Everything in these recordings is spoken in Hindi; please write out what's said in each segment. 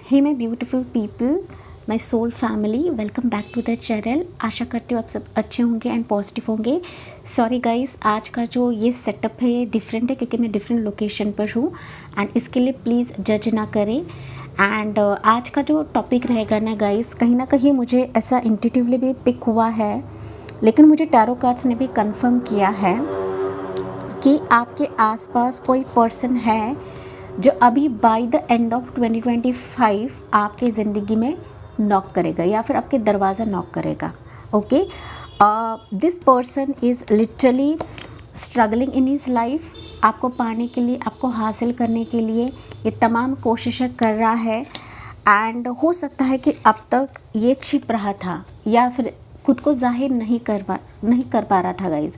Hey my beautiful people, my soul family, welcome back to the channel. आशा करती हूँ आप सब अच्छे होंगे एंड पॉजिटिव होंगे। सॉरी गाइस, आज का जो ये सेटअप है ये डिफरेंट है क्योंकि मैं डिफरेंट लोकेशन पर हूँ एंड इसके लिए प्लीज़ जज ना करें। एंड आज का जो टॉपिक रहेगा ना गाइस, कहीं ना कहीं मुझे ऐसा इंट्यूटिवली भी पिक हुआ है, लेकिन मुझे टैरो कार्ड्स ने भी कंफर्म किया है कि आपके आसपास कोई पर्सन है जो अभी बाय द एंड ऑफ 2025 आपके ज़िंदगी में नॉक करेगा या फिर आपके दरवाज़ा नॉक करेगा। Okay, this person is literally struggling in his life. आपको पाने के लिए, आपको हासिल करने के लिए ये तमाम कोशिशें कर रहा है एंड हो सकता है कि अब तक ये छिप रहा था या फिर खुद को जाहिर नहीं कर पा रहा था गाइज,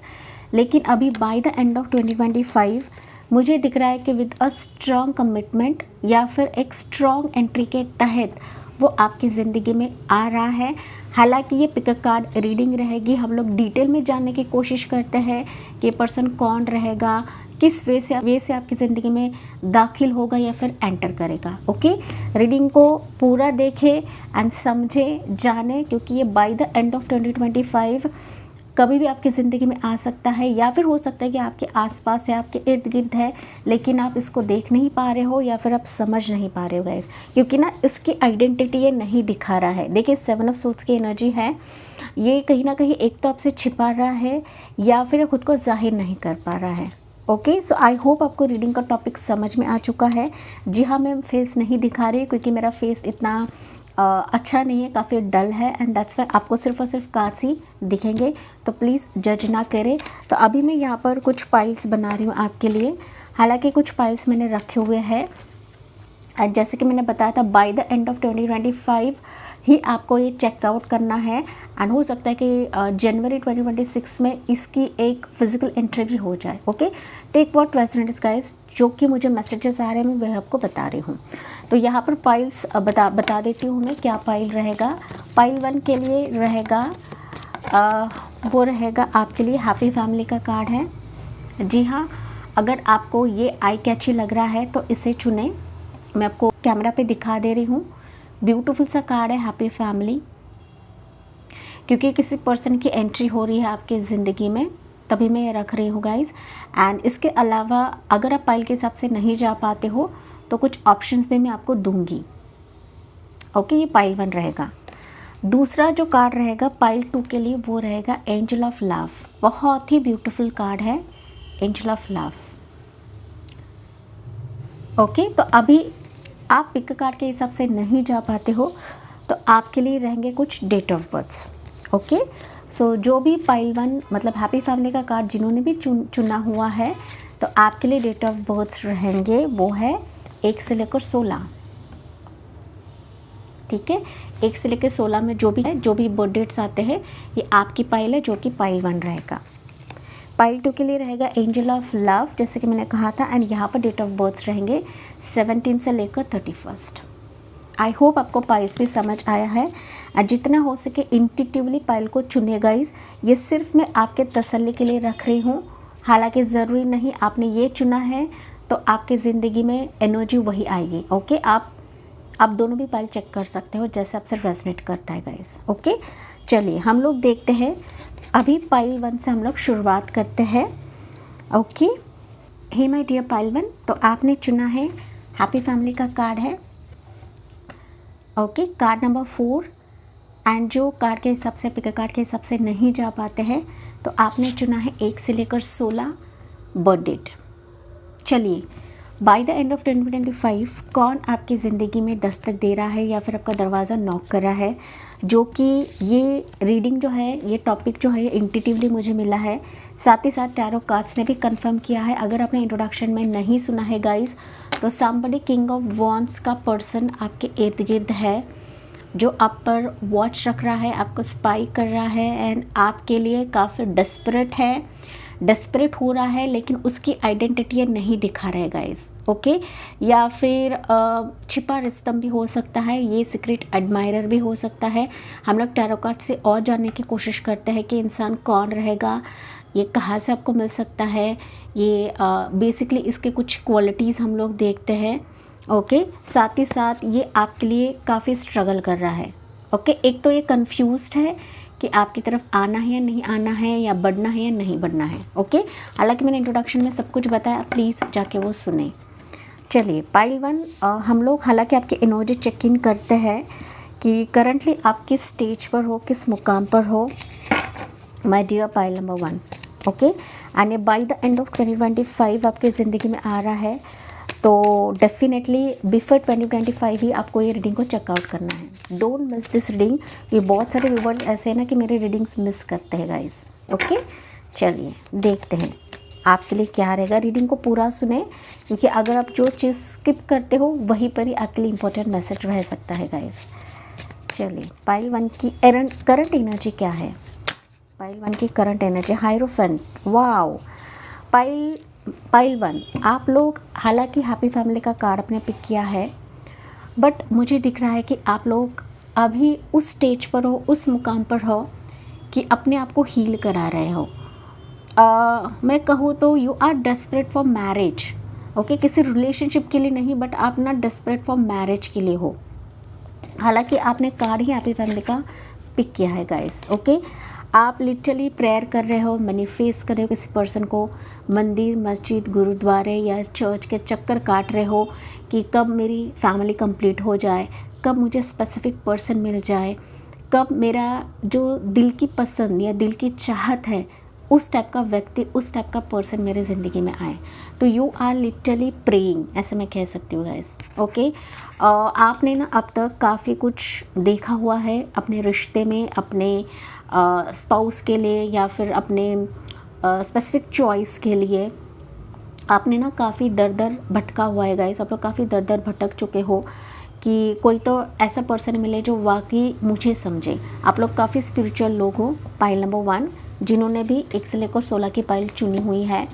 लेकिन अभी बाय द एंड ऑफ 2025 मुझे दिख रहा है कि विद अ स्ट्रॉन्ग कमिटमेंट या फिर एक स्ट्रॉन्ग एंट्री के तहत वो आपकी ज़िंदगी में आ रहा है। हालांकि ये पिक कार्ड रीडिंग रहेगी, हम लोग डिटेल में जानने की कोशिश करते हैं कि पर्सन कौन रहेगा, किस वे से आपकी ज़िंदगी में दाखिल होगा या फिर एंटर करेगा। ओके, रीडिंग को पूरा देखें एंड समझे, जाने, क्योंकि ये बाय द एंड ऑफ 2025 कभी भी आपकी ज़िंदगी में आ सकता है या फिर हो सकता है कि आपके आसपास है, आपके इर्द गिर्द है, लेकिन आप इसको देख नहीं पा रहे हो या फिर आप समझ नहीं पा रहे हो गाइस, क्योंकि ना इसकी आइडेंटिटी ये नहीं दिखा रहा है। देखिए, 7 ऑफ सोर्ड्स की एनर्जी है, ये कहीं ना कहीं एक तो आपसे छिपा रहा है या फिर खुद को जाहिर नहीं कर पा रहा है। ओके, सो आई होप आपको रीडिंग का टॉपिक समझ में आ चुका है। जी हाँ, मैं फेस नहीं दिखा रही क्योंकि मेरा फेस इतना अच्छा नहीं है, काफ़ी डल है एंड दैट्स वाई आपको सिर्फ और सिर्फ कार्ड्स ही दिखेंगे, तो प्लीज़ जज ना करें। तो अभी मैं यहाँ पर कुछ पाइल्स बना रही हूँ आपके लिए। हालांकि कुछ पाइल्स मैंने रखे हुए हैं एंड जैसे कि मैंने बताया था बाय द एंड ऑफ 2025 ही आपको ये चेकआउट करना है एंड हो सकता है कि जनवरी 2026 में इसकी एक फिजिकल एंट्री भी हो जाए। Okay, take what resonates guys, जो कि मुझे मैसेजेस आ रहे हैं मैं वह आपको बता रही हूँ। तो यहाँ पर पाइल्स बता देती हूँ मैं क्या पाइल रहेगा। पाइल 1 के लिए रहेगा वो रहेगा आपके लिए हैप्पी फैमिली का कार्ड है। जी हाँ, अगर आपको ये आई कैची लग रहा है तो इसे चुनें। मैं आपको कैमरा पे दिखा दे रही हूँ। ब्यूटीफुल सा कार्ड है हैप्पी फैमिली, क्योंकि किसी पर्सन की एंट्री हो रही है आपकी ज़िंदगी में, तभी मैं ये रख रही हूँ गाइस। एंड इसके अलावा अगर आप पाइल के हिसाब से नहीं जा पाते हो तो कुछ ऑप्शंस भी मैं आपको दूंगी। ओके, ये पाइल 1 रहेगा। दूसरा जो कार्ड रहेगा पाइल 2 के लिए वो रहेगा एंजल ऑफ लव। बहुत ही ब्यूटीफुल कार्ड है एंजल ऑफ लव। ओके, तो अभी आप पिक कार्ड के हिसाब से नहीं जा पाते हो तो आपके लिए रहेंगे कुछ डेट ऑफ बर्थ्स। ओके, सो जो भी पाइल 1 मतलब हैप्पी फैमिली का कार्ड जिन्होंने भी चुना हुआ है तो आपके लिए डेट ऑफ बर्थ्स रहेंगे वो है 1 से लेकर 16। ठीक है, 1 से लेकर 16 में जो भी बर्थ डेट्स आते हैं ये आपकी पाइल है, जो कि पाइल 1 रहेगा। पाइल 2 के लिए रहेगा एंजल ऑफ लव, जैसे कि मैंने कहा था, एंड यहाँ पर डेट ऑफ बर्थ्स रहेंगे 17 से लेकर 31। आई होप आपको पाइल्स भी समझ आया है और जितना हो सके इंट्यूटिवली पाइल को चुने गाइस। ये सिर्फ मैं आपके तसल्ली के लिए रख रही हूँ, हालांकि ज़रूरी नहीं आपने ये चुना है तो आपकी ज़िंदगी में एनर्जी वही आएगी। ओके, आप दोनों भी पाइल चेक कर सकते हो जैसे आपसे रेजोनेट करता है गाइस। ओके, चलिए हम लोग देखते हैं। अभी पाइल 1 से हम लोग शुरुआत करते हैं। Okay, hey my dear pile 1, तो आपने चुना है हैप्पी फैमिली का कार्ड है। ओके, कार्ड नंबर 4 एंड जो कार्ड के हिसाब से, पिक कार्ड के हिसाब से नहीं जा पाते हैं तो आपने चुना है 1 से लेकर 16 बर्थ डेट। चलिए, बाय द एंड ऑफ 2025 कौन आपकी ज़िंदगी में दस्तक दे रहा है या फिर आपका दरवाज़ा नॉक कर रहा है, जो कि ये रीडिंग जो है, ये टॉपिक जो है इंट्यूटिवली मुझे मिला है। साथ ही साथ टैरो कार्ड्स ने भी कंफर्म किया है। अगर आपने इंट्रोडक्शन में नहीं सुना है गाइस तो समबडी किंग ऑफ वॉन्ड्स का पर्सन आपके इर्द गिर्द है जो आप पर वॉच रख रहा है, आपको स्पाई कर रहा है एंड आपके लिए काफ़ी डेस्परेट हो रहा है, लेकिन उसकी आइडेंटिटी नहीं दिखा रहा है गाइस। ओके, या फिर छिपा रिश्तम भी हो सकता है, ये सीक्रेट एडमायरर भी हो सकता है। हम लोग टैरो कार्ड से और जानने की कोशिश करते हैं कि इंसान कौन रहेगा, ये कहाँ से आपको मिल सकता है, ये बेसिकली इसके कुछ क्वालिटीज़ हम लोग देखते हैं। ओके, साथ ही साथ ये आपके लिए काफ़ी स्ट्रगल कर रहा है। ओके, एक तो ये कंफ्यूज्ड है कि आपकी तरफ आना है या नहीं आना है, या बढ़ना है या नहीं बढ़ना है। ओके, हालांकि मैंने इंट्रोडक्शन में सब कुछ बताया, प्लीज़ जाके वो सुने। चलिए पाइल वन, हम लोग हालांकि आपकी एनर्जी चेक इन करते हैं कि करंटली आप किस स्टेज पर हो, किस मुकाम पर हो my dear pile number one. Okay, and by the end of 2025 आपकी ज़िंदगी में आ रहा है, तो डेफिनेटली बिफोर 2025 ही आपको ये रीडिंग को चेकआउट करना है। Don't miss this reading. ये बहुत सारे व्यूवर्स ऐसे हैं ना कि मेरे रीडिंग्स मिस करते हैं गाइस। ओके, चलिए देखते हैं आपके लिए क्या रहेगा। रीडिंग को पूरा सुने, क्योंकि अगर आप जो चीज़ स्किप करते हो वहीं पर ही आपके लिए इंपॉर्टेंट मैसेज रह सकता है गाइस। चलिए पाइल वन की करंट एनर्जी क्या है। पाइल वन की current energy hierophant. Wow, pile one, आप लोग हालांकि हैप्पी फैमिली का कार्ड अपने पिक किया है, बट मुझे दिख रहा है कि आप लोग अभी उस स्टेज पर हो, उस मुकाम पर हो कि अपने आप को हील करा रहे हो। मैं कहूँ तो you are desperate for marriage. Okay, किसी रिलेशनशिप के लिए नहीं, बट आप ना डेस्परेट फॉर मैरिज के लिए हो। हालांकि आपने कार्ड ही हैप्पी फैमिली का पिक किया है गाइस। ओके, आप लिटरली प्रेयर कर रहे हो, मैनिफेस्ट कर रहे हो किसी पर्सन को, मंदिर, मस्जिद, गुरुद्वारे या चर्च के चक्कर काट रहे हो कि कब मेरी फैमिली कंप्लीट हो जाए, कब मुझे स्पेसिफिक पर्सन मिल जाए, कब मेरा जो दिल की पसंद या दिल की चाहत है उस टाइप का व्यक्ति, उस टाइप का पर्सन मेरे ज़िंदगी में आए। तो यू आर लिटरली प्रेइंग, ऐसे मैं कह सकती हूँ गाइस। ओके, आपने ना अब तक काफ़ी कुछ देखा हुआ है अपने रिश्ते में, अपने स्पाउस के लिए या फिर अपने स्पेसिफिक चॉइस के लिए। आपने ना काफ़ी दर दर भटका हुआ है गाइस। आप लोग काफ़ी दर दर भटक चुके हो कि कोई तो ऐसा पर्सन मिले जो वाकई मुझे समझे। आप लोग काफ़ी स्पिरिचुअल लोग हो, पाइल नंबर वन, जिन्होंने भी 1 से लेकर 16 की पाइल चुनी हुई है।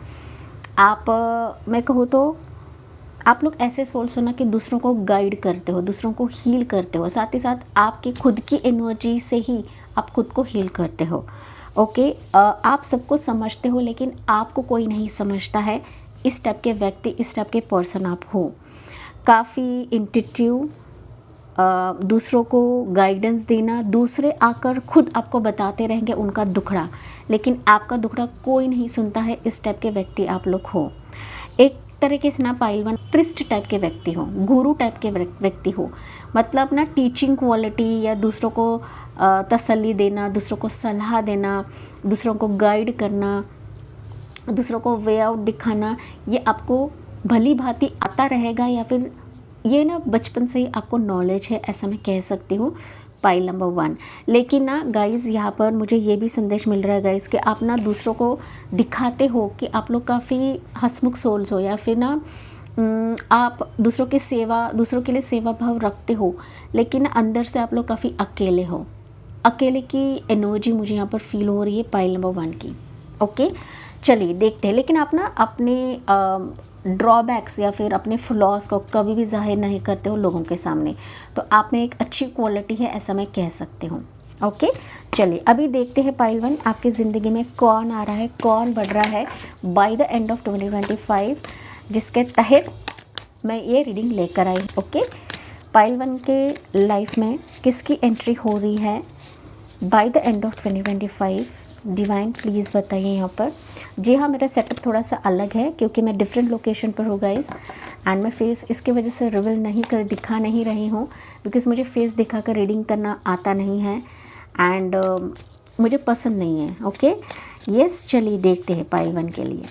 आप मैं कहूँ तो आप लोग ऐसे सोल्स हो ना कि दूसरों को गाइड करते हो, दूसरों को हील करते हो, साथ ही साथ आपकी खुद की एनर्जी से ही आप खुद को हील करते हो। ओके, आप सबको समझते हो लेकिन आपको कोई नहीं समझता है। इस टाइप के व्यक्ति, इस टाइप के पर्सन आप हो। काफ़ी इंट्यूटिव, दूसरों को गाइडेंस देना, दूसरे आकर खुद आपको बताते रहेंगे उनका दुखड़ा, लेकिन आपका दुखड़ा कोई नहीं सुनता है। इस टाइप के व्यक्ति आप लोग हो। एक तरीके से ना पाइल वन, प्रिस्ट टाइप के व्यक्ति हो, गुरु टाइप के व्यक्ति हो। मतलब ना टीचिंग क्वालिटी या दूसरों को तसल्ली देना, दूसरों को सलाह देना, दूसरों को गाइड करना, दूसरों को वे आउट दिखाना, ये आपको भली भांति आता रहेगा, या फिर ये ना बचपन से ही आपको नॉलेज है, ऐसा मैं कह सकती हूँ पाइल नंबर वन। लेकिन ना गाइज़, यहाँ पर मुझे ये भी संदेश मिल रहा है गाइज़ कि आप ना दूसरों को दिखाते हो कि आप लोग काफ़ी हंसमुख सोल्स हो, या फिर ना आप दूसरों के लिए सेवा भाव रखते हो, लेकिन अंदर से आप लोग काफ़ी अकेले हो। अकेले की एनर्जी मुझे यहाँ पर फील हो रही है पाइल नंबर वन की। ओके, चलिए देखते हैं। लेकिन आप ना अपने ड्रॉबैक्स या फिर अपने फ्लॉज को कभी भी जाहिर नहीं करते हो लोगों के सामने, तो आप में एक अच्छी क्वालिटी है, ऐसा मैं कह सकती हूँ। ओके, चलिए अभी देखते हैं पाइल वन, आपकी ज़िंदगी में कौन आ रहा है, कौन बढ़ रहा है बाय द एंड ऑफ 2025, जिसके तहत मैं ये रीडिंग लेकर आई। ओके, पाइल वन के लाइफ में किसकी एंट्री हो रही है bye the end of 2025। Divine please बताइए यहाँ पर। जी हाँ, मेरा सेटअप थोड़ा सा अलग है क्योंकि मैं डिफरेंट लोकेशन पर हूँ गाइस, एंड मैं फेस इसके वजह से रिवील दिखा नहीं रही हूँ, बिकॉज़ मुझे फेस दिखाकर रीडिंग करना आता नहीं है, एंड मुझे पसंद नहीं है। ओके, यस, चलिए देखते हैं पाइल वन के लिए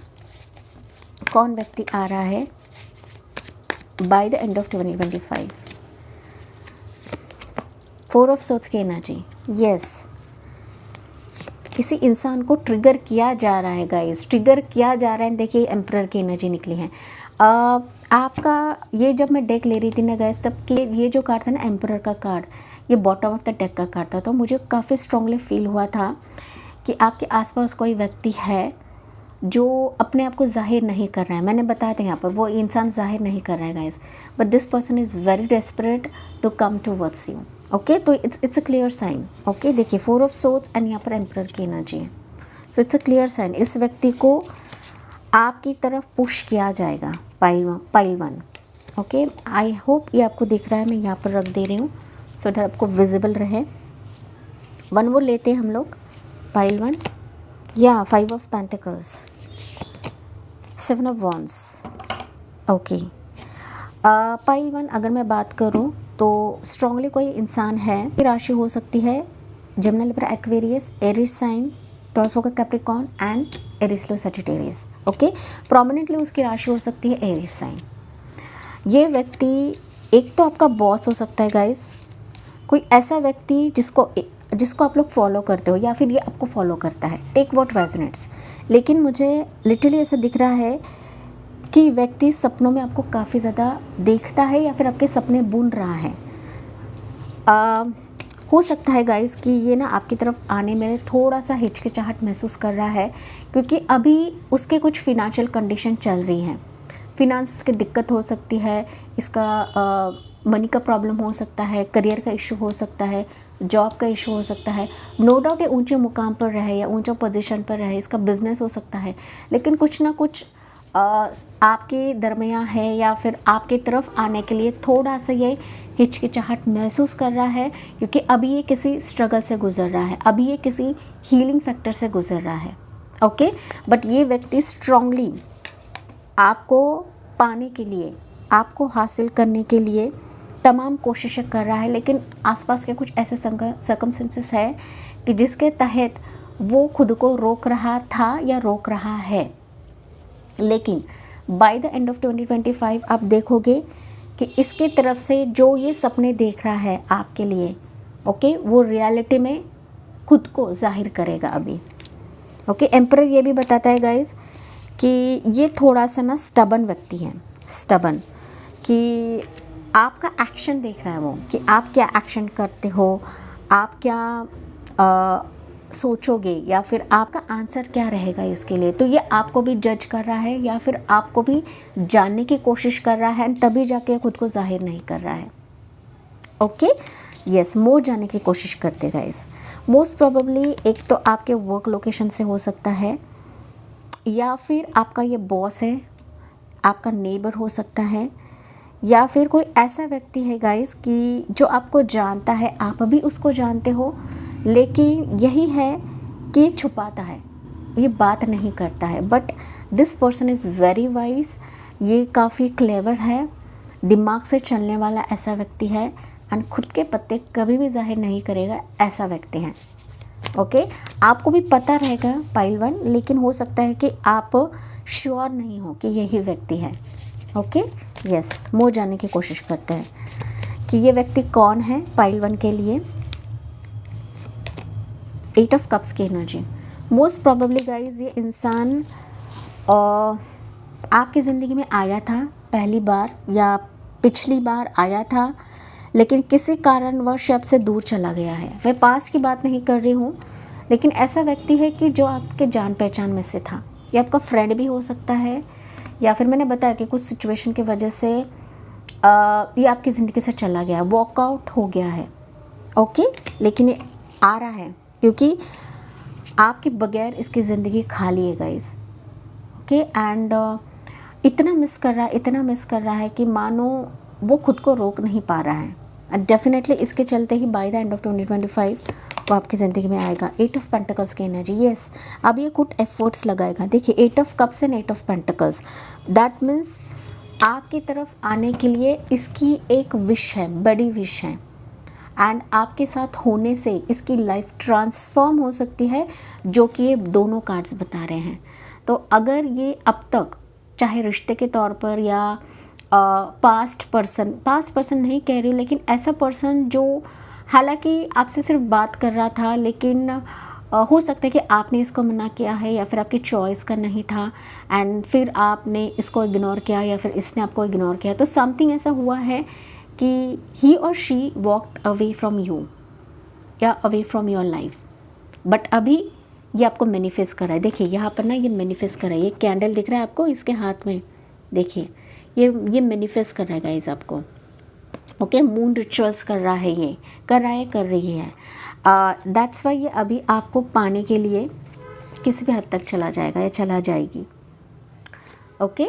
कौन व्यक्ति आ रहा है bye the end of 2025। 4 of swords की एनर्जी। यस, किसी इंसान को ट्रिगर किया जा रहा है गाइस, ट्रिगर किया जा रहा है। देखिए एम्परर की एनर्जी निकली है। आपका ये जब मैं डेक ले रही थी ना गाइस, तब कि ये जो कार्ड था ना एम्परर का कार्ड, ये बॉटम ऑफ द डेक का कार्ड था, तो मुझे काफ़ी स्ट्रांगली फील हुआ था कि आपके आसपास कोई व्यक्ति है जो अपने आप को जाहिर नहीं कर रहा है। मैंने बताया था यहाँ पर वो इंसान जाहिर नहीं कर रहा है guys, but this person is very desperate to come towards you. Okay, तो it's a clear sign. Okay, देखिए 4 ऑफ सोर्ड्स एंड यहाँ पर एम्परर की एनर्जी है, so it's a clear sign. इस व्यक्ति को आपकी तरफ पुश किया जाएगा pile one. Okay, I hope ये आपको दिख रहा है, मैं यहाँ पर रख दे रही हूँ सो दैट आपको विजिबल रहे। वन वो लेते हैं हम लोग, पाइल वन या 5 of pentacles, 7 of wands. Okay, pile one अगर मैं बात करूँ तो स्ट्रांगली कोई इंसान है, राशि हो सकती है Gemini, Libra, Aquarius, Aries sign, Taurus, Virgo, Capricorn and Aries, Leo, Sagittarius. Okay, prominently उसकी राशि हो सकती है एरीज साइन। ये व्यक्ति एक तो आपका बॉस हो सकता है गाइस, कोई ऐसा व्यक्ति जिसको आप लोग फॉलो करते हो या फिर ये आपको फॉलो करता है, टेक व्हाट रेजोनेट्स। लेकिन मुझे लिटरली ऐसा दिख रहा है कि व्यक्ति सपनों में आपको काफ़ी ज़्यादा देखता है या फिर आपके सपने बुन रहा है। हो सकता है गाइस कि ये ना आपकी तरफ आने में थोड़ा सा हिचकिचाहट महसूस कर रहा है, क्योंकि अभी उसके कुछ फिनेंशियल कंडीशन चल रही हैं, फिनांस की दिक्कत हो सकती है, इसका मनी का प्रॉब्लम हो सकता है, करियर का इशू हो सकता है, जॉब का इशू हो सकता है। नो डाउट ये ऊंचे मुकाम पर रहे या ऊंचा पोजीशन पर रहे, इसका बिजनेस हो सकता है, लेकिन कुछ ना कुछ आपके दरमियान है या फिर आपके तरफ आने के लिए थोड़ा सा ये हिचकिचाहट महसूस कर रहा है, क्योंकि अभी ये किसी स्ट्रगल से गुजर रहा है, अभी ये किसी हीलिंग फैक्टर से गुजर रहा है। ओके, बट ये व्यक्ति स्ट्रांगली आपको पाने के लिए, आपको हासिल करने के लिए तमाम कोशिशें कर रहा है, लेकिन आसपास के कुछ ऐसे सर्कमस्टेंसेस है कि जिसके तहत वो खुद को रोक रहा था या रोक रहा है। लेकिन बाय द एंड ऑफ 2025 आप देखोगे कि इसके तरफ से जो ये सपने देख रहा है आपके लिए, ओके, वो रियलिटी में खुद को जाहिर करेगा अभी। ओके, एम्परर ये भी बताता है गाइज कि ये थोड़ा सा ना स्टबन व्यक्ति है, स्टबन, कि आपका एक्शन देख रहा है वो, कि आप क्या एक्शन करते हो, आप क्या सोचोगे या फिर आपका आंसर क्या रहेगा इसके लिए। तो ये आपको भी जज कर रहा है या फिर आपको भी जानने की कोशिश कर रहा है, तभी जाके खुद को जाहिर नहीं कर रहा है। ओके, यस, मोर जानने की कोशिश करते गाइस। मोस्ट प्रोबेबली एक तो आपके वर्क लोकेशन से हो सकता है, या फिर आपका ये बॉस है, आपका नेबर हो सकता है, या फिर कोई ऐसा व्यक्ति है गाइस कि जो आपको जानता है, आप भी उसको जानते हो, लेकिन यही है कि छुपाता है, ये बात नहीं करता है। But this person is very wise, ये काफ़ी क्लेवर है, दिमाग से चलने वाला ऐसा व्यक्ति है, एंड खुद के पत्ते कभी भी जाहिर नहीं करेगा, ऐसा व्यक्ति है। ओके, आपको भी पता रहेगा पाइल वन, लेकिन हो सकता है कि आप श्योर नहीं हो कि यही व्यक्ति है। ओके, यस, मोर जानने की कोशिश करते हैं कि ये व्यक्ति कौन है पाइल वन के लिए। 8 ऑफ कप्स की एनर्जी, मोस्ट प्रोबेबली गाइज ये इंसान आपकी ज़िंदगी में आया था पहली बार या पिछली बार आया था, लेकिन किसी कारणवश आपसे दूर चला गया है। मैं पास्ट की बात नहीं कर रही हूँ, लेकिन ऐसा व्यक्ति है कि जो आपके जान पहचान में से था, ये आपका फ्रेंड भी हो सकता है, या फिर मैंने बताया कि कुछ सिचुएशन की वजह से ये आपकी ज़िंदगी से चला गया, वॉकआउट हो गया है। ओके, लेकिन ये आ रहा है क्योंकि आपके बगैर इसकी ज़िंदगी खाली है गाइस। ओके, एंड इतना मिस कर रहा है कि मानो वो खुद को रोक नहीं पा रहा है। एंड डेफिनेटली इसके चलते ही बाय द एंड ऑफ 2025 वो आपकी ज़िंदगी में आएगा। 8 ऑफ पेंटिकल्स की एनर्जी, यस, अब ये कुछ एफर्ट्स लगाएगा। देखिए 8 of cups and 8 of pentacles, that means आपकी तरफ आने के लिए इसकी एक विश है, बड़ी विश है, एंड आपके साथ होने से इसकी लाइफ ट्रांसफॉर्म हो सकती है, जो कि ये दोनों कार्ड्स बता रहे हैं। तो अगर ये अब तक चाहे रिश्ते के तौर पर या पास्ट पर्सन नहीं कह रही हूँ, लेकिन ऐसा पर्सन जो हालांकि आपसे सिर्फ बात कर रहा था, लेकिन हो सकता है कि आपने इसको मना किया है या फिर आपकी चॉइस का नहीं था, एंड फिर आपने इसको इग्नोर किया या फिर इसने आपको इग्नोर किया। तो समथिंग ऐसा हुआ है कि ही और she walked away from you या away from your life, but अभी ये आपको मैनिफेस्ट कर रहा है। देखिए यहाँ पर ना ये मैनिफेस्ट कर रहा है, ये कैंडल दिख रहा है आपको इसके हाथ में, देखिए ये मैनिफेस्ट कर रहा है गाइस आपको। ओके, मून रिचुअल्स कर रहा है, ये कर रही है। दैट्स वाई ये अभी आपको पाने के लिए किसी भी हद तक चला जाएगा या चला जाएगी। ओके,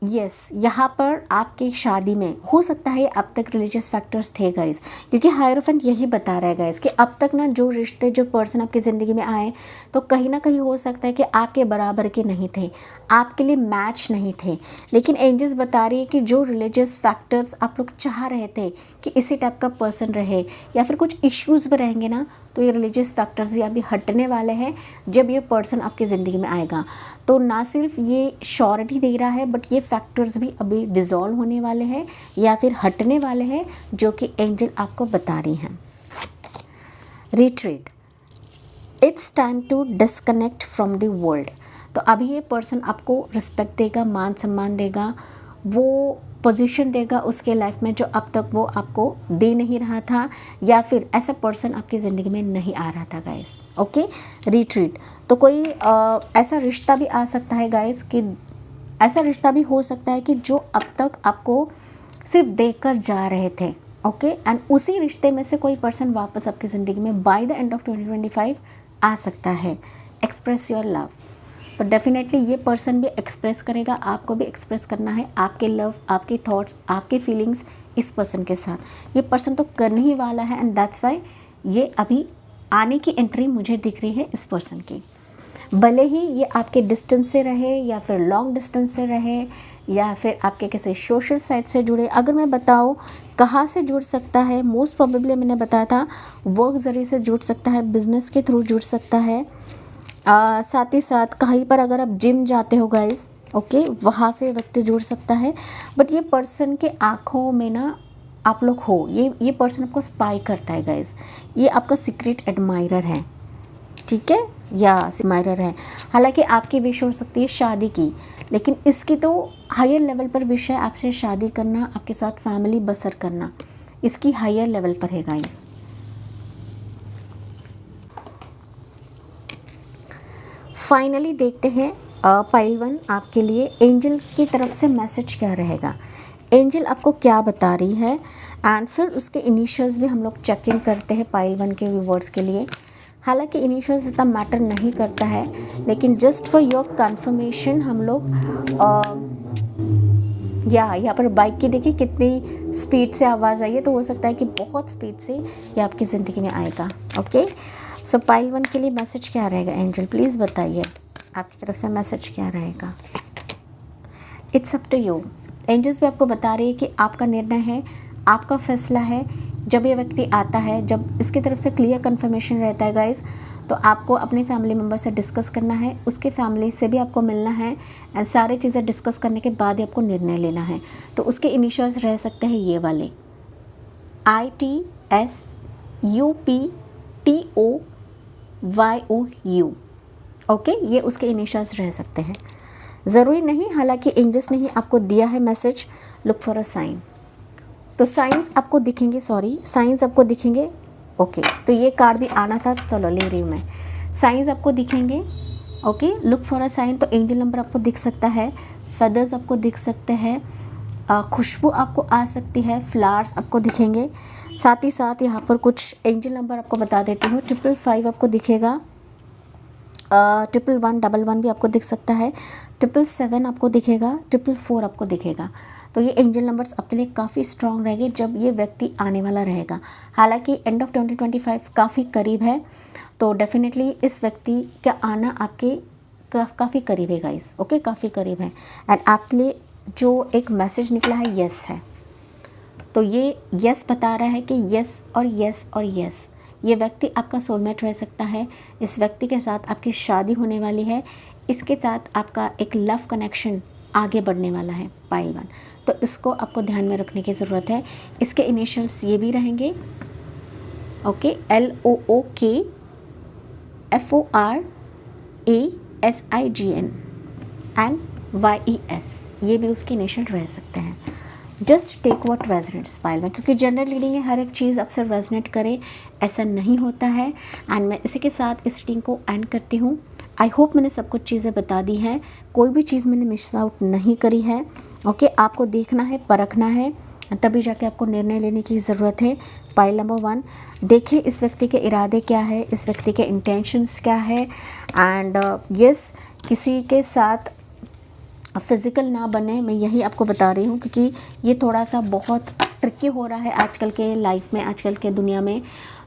यस यहाँ पर आपकी शादी में हो सकता है अब तक रिलीजियस फैक्टर्स थे गाइस, क्योंकि हायरोफेंट यही बता रहा है गाइस कि अब तक ना जो रिश्ते जो पर्सन आपकी ज़िंदगी में आए तो कहीं ना कहीं हो सकता है कि आपके बराबर के नहीं थे, आपके लिए मैच नहीं थे। लेकिन एंजल्स बता रही है कि जो रिलीजियस फैक्टर्स आप लोग चाह रहे थे कि इसी टाइप का पर्सन रहे या फिर कुछ इश्यूज़ भी रहेंगे ना, तो ये रिलीजियस फैक्टर्स भी अभी हटने वाले हैं जब ये पर्सन आपकी ज़िंदगी में आएगा। तो ना सिर्फ ये श्योरिटी दे रहा है बट ये फैक्टर्स भी अभी डिज़ोल्व होने वाले हैं या फिर हटने वाले हैं, जो कि एंजल आपको बता रही हैं। Retreat, it's time to disconnect from the world. तो अभी ये पर्सन आपको रिस्पेक्ट देगा, मान सम्मान देगा, वो पोजीशन देगा उसके लाइफ में जो अब तक वो आपको दे नहीं रहा था, या फिर ऐसा पर्सन आपकी ज़िंदगी में नहीं आ रहा था गाइस। ओके, रिट्रीट तो कोई ऐसा रिश्ता भी आ सकता है गाइस कि ऐसा रिश्ता भी हो सकता है कि जो अब तक आपको सिर्फ देखकर जा रहे थे। ओके, एंड उसी रिश्ते में से कोई पर्सन वापस आपकी ज़िंदगी में बाय द एंड ऑफ 2025 आ सकता है। एक्सप्रेस योर लव, तो डेफिनेटली ये पर्सन भी एक्सप्रेस करेगा, आपको भी एक्सप्रेस करना है आपके लव, आपके थॉट्स, आपके फीलिंग्स इस पर्सन के साथ। ये पर्सन तो करने ही वाला है एंड दैट्स वाई ये अभी आने की एंट्री मुझे दिख रही है इस पर्सन की। भले ही ये आपके डिस्टेंस से रहे या फिर लॉन्ग डिस्टेंस से रहे या फिर आपके किसी सोशल साइट से जुड़े। अगर मैं बताऊँ कहाँ से जुड़ सकता है, मोस्ट प्रोबेबली मैंने बताया था वर्क ज़रिए से जुड़ सकता है, बिजनेस के थ्रू जुड़ सकता है, साथ ही साथ कहीं पर अगर आप जिम जाते हो गाइस, ओके, वहाँ से व्यक्ति जुड़ सकता है। बट ये पर्सन के आँखों में ना आप लोग हो, ये पर्सन आपको स्पाई करता है गाइस, ये आपका सीक्रेट एडमायरर है, ठीक है, या एडमायरर है। हालांकि आपकी विश हो सकती है शादी की, लेकिन इसकी तो हायर लेवल पर विश है आपसे शादी करना, आपके साथ फैमिली बसर करना, इसकी हायर लेवल पर है गाइस। फाइनली देखते हैं पाइल 1 आपके लिए एंजल की तरफ से मैसेज क्या रहेगा, एंजल आपको क्या बता रही है, एंड फिर उसके इनिशियल्स भी हम लोग चेक इन करते हैं पाइल 1 के व्यूवर्स के लिए। हालांकि इनिशियल्स इतना मैटर नहीं करता है, लेकिन जस्ट फॉर योर कंफर्मेशन हम लोग यहाँ पर बाइक की देखिए कितनी स्पीड से आवाज़ आई है, तो हो सकता है कि बहुत स्पीड से ये आपकी ज़िंदगी में आएगा। ओके, सो पाइल 1 के लिए मैसेज क्या रहेगा एंजल, प्लीज़ बताइए आपकी तरफ से मैसेज क्या रहेगा। It's up to you, angels भी आपको बता रही है कि आपका निर्णय है, आपका फैसला है। जब ये व्यक्ति आता है, जब इसकी तरफ से क्लियर कंफर्मेशन रहता है गाइस, तो आपको अपने फैमिली मेम्बर से डिस्कस करना है, उसके फैमिली से भी आपको मिलना है, एंड सारी चीज़ें डिस्कस करने के बाद ही आपको निर्णय लेना है। तो उसके इनिशियल्स रह सकते हैं ये वाले ITSUPTOYOU। ओके, ये उसके इनिशियल्स रह सकते हैं, ज़रूरी नहीं। हालांकि एंजल्स ने ही आपको दिया है message, look for a sign. तो साइंस आपको दिखेंगे, साइंस आपको दिखेंगे। ओके, तो ये कार्ड भी आना था, चलो ले रही हूँ मैं। साइंस आपको दिखेंगे, okay, look for a sign. तो एंजल नंबर आपको दिख सकता है, फेदर्स आपको दिख सकते हैं, खुशबू आपको आ सकती है, फ्लावर्स आपको दिखेंगे। साथ ही साथ यहाँ पर कुछ एंजल नंबर आपको बता देती हूँ। 555 आपको दिखेगा, 11111 भी आपको दिख सकता है, 777 आपको दिखेगा, 444 आपको दिखेगा। तो ये एंजल नंबर्स आपके लिए काफ़ी स्ट्रॉन्ग रहेंगे जब ये व्यक्ति आने वाला रहेगा। हालांकि एंड ऑफ 2025 काफ़ी करीब है, तो डेफिनेटली इस व्यक्ति का आना आपके काफ़ी करीब है गाइस। ओके, काफ़ी करीब है, एंड आपके लिए जो एक मैसेज निकला है यस है। तो ये यस बता रहा है कि यस और यस और यस, ये व्यक्ति आपका सोलमेट रह सकता है। इस व्यक्ति के साथ आपकी शादी होने वाली है, इसके साथ आपका एक लव कनेक्शन आगे बढ़ने वाला है पाइल 1। तो इसको आपको ध्यान में रखने की ज़रूरत है। इसके इनिशियल्स ये भी रहेंगे, ओके, LOOKFORASIGN एंड YES, ये भी उसके इनिशियल रह सकते हैं। Just take what resonates pile 1, क्योंकि जनरल रीडिंग है, हर एक चीज़ आपसे रेजोनेट करे ऐसा नहीं होता है। एंड मैं इसी के साथ इस रीडिंग को एंड करती हूँ। आई होप मैंने सब कुछ चीज़ें बता दी हैं, कोई भी चीज़ मैंने मिस आउट नहीं करी है। ओके, आपको देखना है, परखना है, तभी जाके आपको निर्णय लेने की ज़रूरत है। पाइल नंबर 1, देखिए इस व्यक्ति के इरादे क्या है, इस व्यक्ति के इंटेंशंस क्या है, एंड यस किसी के साथ फिज़िकल ना बने, मैं यही आपको बता रही हूँ, क्योंकि ये थोड़ा सा बहुत ट्रिकी हो रहा है आजकल के लाइफ में, आजकल के दुनिया में।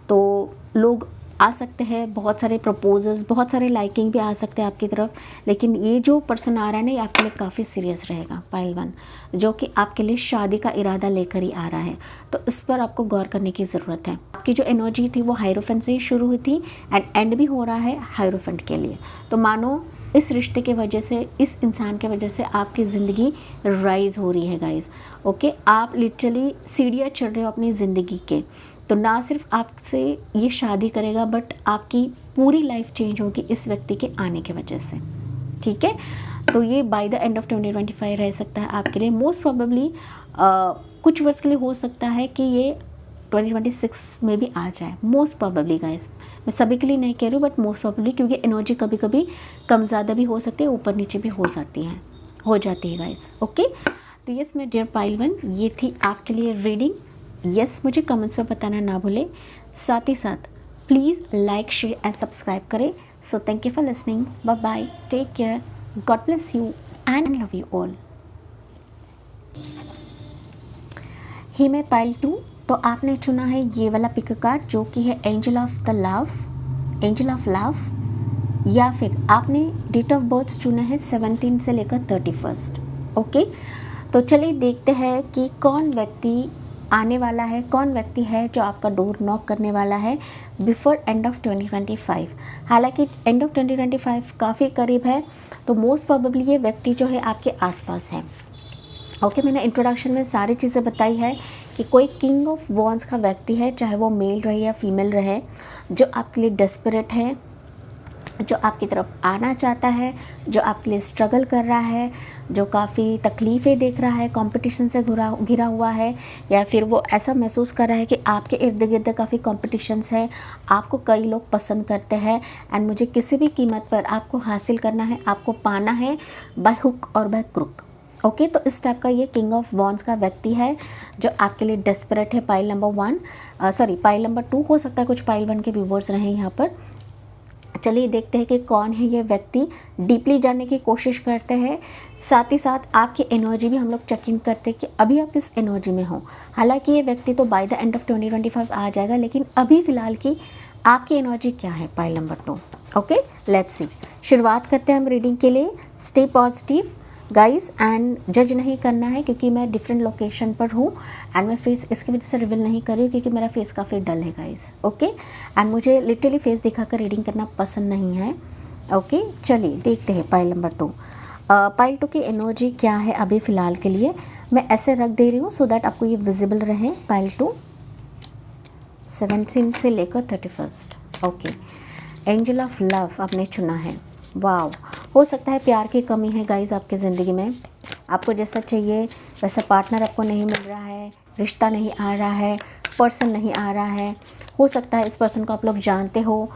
तो लोग आ सकते हैं, बहुत सारे प्रपोजल्स, बहुत सारे लाइकिंग भी आ सकते हैं आपकी तरफ, लेकिन ये जो पर्सन आ रहा है ना, ये आपके लिए काफ़ी सीरियस रहेगा पाइल 1, जो कि आपके लिए शादी का इरादा लेकर ही आ रहा है। तो इस पर आपको गौर करने की ज़रूरत है। आपकी जो एनर्जी थी वो हायरोफेंट से ही शुरू हुई थी एंड एंड भी हो रहा है हायरोफेंट के लिए। तो मानो इस रिश्ते के वजह से, इस इंसान के वजह से आपकी ज़िंदगी राइज हो रही है गाइस। ओके, आप लिटरली सीढ़ियाँ चढ़ रहे हो अपनी ज़िंदगी के। तो ना सिर्फ आपसे ये शादी करेगा, बट आपकी पूरी लाइफ चेंज होगी इस व्यक्ति के आने के वजह से। ठीक है, तो ये बाय द एंड ऑफ 2025 रह सकता है आपके लिए। मोस्ट प्रोबेबली कुछ वर्ष के लिए हो सकता है कि ये 2026 में भी आ जाए, मोस्ट प्रोबेबली गाइस। मैं सभी के लिए नहीं कह रही हूँ, बट मोस्ट प्रोबेबली, क्योंकि एनर्जी कभी कभी कम ज़्यादा भी हो सकती है, ऊपर नीचे भी हो जाती है गाइस। ओके, तो यस मेरे डियर पाइल 1, ये थी आपके लिए रीडिंग। यस, मुझे कमेंट्स में बताना ना भूलें, साथ ही साथ please like, share and subscribe करें। So thank you for listening, bye bye, take care, God bless you and love you all. ही में पाइल 2, तो आपने चुना है ये वाला पिक कार्ड, जो कि है एंजल ऑफ लव, या फिर आपने डेट ऑफ बर्थ चुना है 17 से लेकर 31। ओके, तो चलिए देखते हैं कि कौन व्यक्ति आने वाला है, कौन व्यक्ति है जो आपका डोर नॉक करने वाला है बिफोर एंड ऑफ 2025। हालांकि एंड ऑफ 2025 काफ़ी करीब है, तो मोस्ट प्रोबेबली ये व्यक्ति जो है आपके आसपास है। ओके, मैंने इंट्रोडक्शन में सारी चीज़ें बताई है कि कोई किंग ऑफ वॉन्ड्स का व्यक्ति है, चाहे वो मेल रहे या फीमेल रहे, जो आपके लिए डेस्परेट है, जो आपकी तरफ आना चाहता है, जो आपके लिए स्ट्रगल कर रहा है, जो काफ़ी तकलीफ़ें देख रहा है, कंपटीशन से घिरा हुआ है, या फिर वो ऐसा महसूस कर रहा है कि आपके इर्द गिर्द काफ़ी कॉम्पिटिशन्स है, आपको कई लोग पसंद करते हैं एंड मुझे किसी भी कीमत पर आपको हासिल करना है, आपको पाना है, बाय हुक और बाय क्रुक। ओके, तो इस टाइप का ये किंग ऑफ वॉन्ड्स का व्यक्ति है जो आपके लिए डेस्परेट है। पाइल नंबर 2 हो सकता है, कुछ पाइल 1 के व्यूवर्स रहे यहाँ पर। चलिए देखते हैं कि कौन है ये व्यक्ति, डीपली जानने की कोशिश करते हैं। साथ ही साथ आपकी एनर्जी भी हम लोग चेक इन करते हैं कि अभी आप किस एनर्जी में हो। हालांकि ये व्यक्ति तो बाय द एंड ऑफ 2025 आ जाएगा, लेकिन अभी फ़िलहाल की आपकी एनर्जी क्या है pile number 2। Okay, let's see. शुरुआत करते हैं हम रीडिंग के लिए। स्टे पॉजिटिव गाइस एंड जज नहीं करना है, क्योंकि मैं डिफरेंट लोकेशन पर हूँ एंड मैं फेस इसकी वजह से रिवील नहीं कर रही हूँ, क्योंकि मेरा फेस काफ़ी डल है गाइस। ओके, एंड मुझे लिटरली फेस दिखाकर रीडिंग करना पसंद नहीं है। ओके, चलिए देखते हैं पाइल नंबर 2। पाइल 2 की एनर्जी क्या है अभी फ़िलहाल के लिए, मैं ऐसे रख दे रही हूँ सो दैट आपको ये विजिबल रहे। पाइल 2 17 से लेकर 31। ओके, एंजल ऑफ लव आपने चुना है। वाव, हो सकता है प्यार की कमी है गाइस आपकी ज़िंदगी में, आपको जैसा चाहिए वैसा पार्टनर आपको नहीं मिल रहा है, रिश्ता नहीं आ रहा है, पर्सन नहीं आ रहा है। हो सकता है इस पर्सन को आप लोग जानते हो,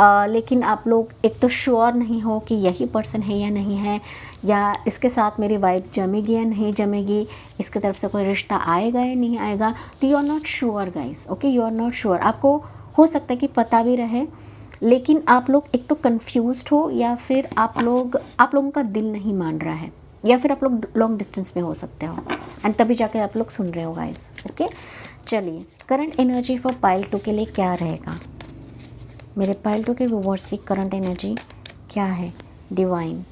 लेकिन आप लोग एक तो श्योर नहीं हो कि यही पर्सन है या नहीं है, या इसके साथ मेरी वाइब जमेगी या नहीं जमेगी, इसकी तरफ से कोई रिश्ता आएगा या नहीं आएगा। तो you are not sure guys. Okay, you are not sure. आपको हो सकता है कि पता भी रहे, लेकिन आप लोग एक तो कंफ्यूज्ड हो, या फिर आप लोगों का दिल नहीं मान रहा है, या फिर आप लोग लॉन्ग डिस्टेंस में हो सकते हो एंड तभी जाके आप लोग सुन रहे हो गाइस। ओके, चलिए करंट एनर्जी फॉर पाइल 2 के लिए क्या रहेगा। मेरे पाइल 2 के व्यूअर्स की करंट एनर्जी क्या है divine.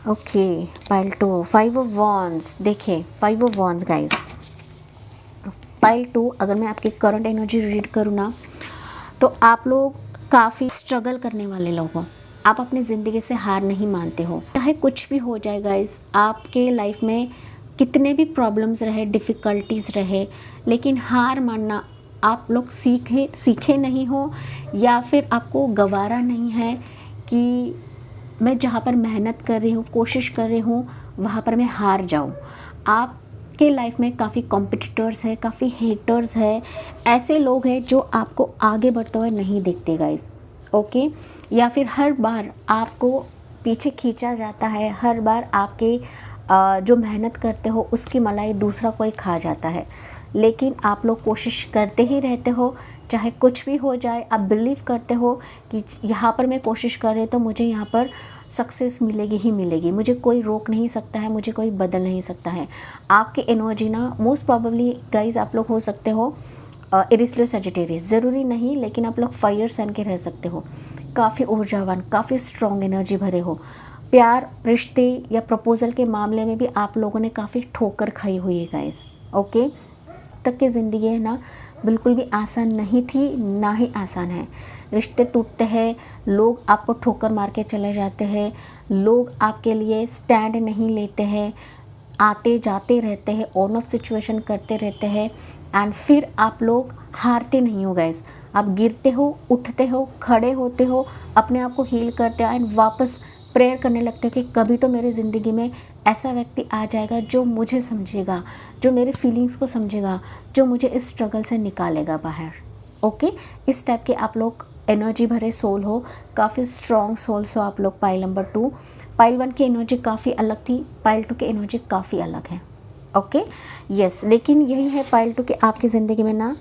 Okay, pile 2 5 of wands. देखिए 5 ऑफ वॉन्ड्स गाइस, पाइल 2 अगर मैं आपकी करंट एनर्जी रीड करूँ ना, तो आप लोग काफ़ी स्ट्रगल करने वाले लोग हो। आप अपनी ज़िंदगी से हार नहीं मानते हो, चाहे कुछ भी हो जाए गाइस। आपके लाइफ में कितने भी प्रॉब्लम्स रहे, डिफ़िकल्टीज़ रहे, लेकिन हार मानना आप लोग सीखे नहीं हो, या फिर आपको गवारा नहीं है कि मैं जहाँ पर मेहनत कर रही हूँ, कोशिश कर रही हूँ, वहाँ पर मैं हार जाऊँ। आप के लाइफ में काफ़ी कॉम्पिटिटर्स है, काफ़ी हेटर्स है, ऐसे लोग हैं जो आपको आगे बढ़ते हुए नहीं देखते गाइस। ओके, या फिर हर बार आपको पीछे खींचा जाता है, हर बार आपके जो मेहनत करते हो उसकी मलाई दूसरा कोई खा जाता है। लेकिन आप लोग कोशिश करते ही रहते हो, चाहे कुछ भी हो जाए आप बिलीव करते हो कि यहाँ पर मैं कोशिश कर रही तो मुझे यहाँ पर सक्सेस मिलेगी ही मिलेगी, मुझे कोई रोक नहीं सकता है, मुझे कोई बदल नहीं सकता है। आपकी एनर्जी ना मोस्ट प्रॉबेबली गाइज आप लोग हो सकते हो इरिसलियो सजिटेरियस, ज़रूरी नहीं, लेकिन आप लोग फायर साइन के रह सकते हो। काफ़ी ऊर्जावान, काफ़ी स्ट्रॉन्ग एनर्जी भरे हो। प्यार, रिश्ते या प्रपोजल के मामले में भी आप लोगों ने काफ़ी ठोकर खाई हुई है गाइस। ओके, तक की ज़िंदगी है ना बिल्कुल भी आसान नहीं थी, ना ही आसान है। रिश्ते टूटते हैं, लोग आपको ठोकर मार के चले जाते हैं, लोग आपके लिए स्टैंड नहीं लेते हैं, आते जाते रहते हैं, ऑन ऑफ सिचुएशन करते रहते हैं, एंड फिर आप लोग हारते नहीं हो गाइस। आप गिरते हो, उठते हो, खड़े होते हो, अपने आप को हील करते हो एंड वापस प्रेयर करने लगते हो कि कभी तो मेरी ज़िंदगी में ऐसा व्यक्ति आ जाएगा जो मुझे समझेगा, जो मेरे फीलिंग्स को समझेगा, जो मुझे इस स्ट्रगल से निकालेगा बाहर। ओके, इस टाइप के आप लोग एनर्जी भरे सोल हो, काफ़ी स्ट्रॉन्ग सोल्स हो आप लोग। पाइल नंबर 2, पाइल 1 की एनर्जी काफ़ी अलग थी, पाइल 2 की एनर्जी काफ़ी अलग है। ओके, यस, लेकिन यही है पाइल 2 कि आपकी ज़िंदगी में ना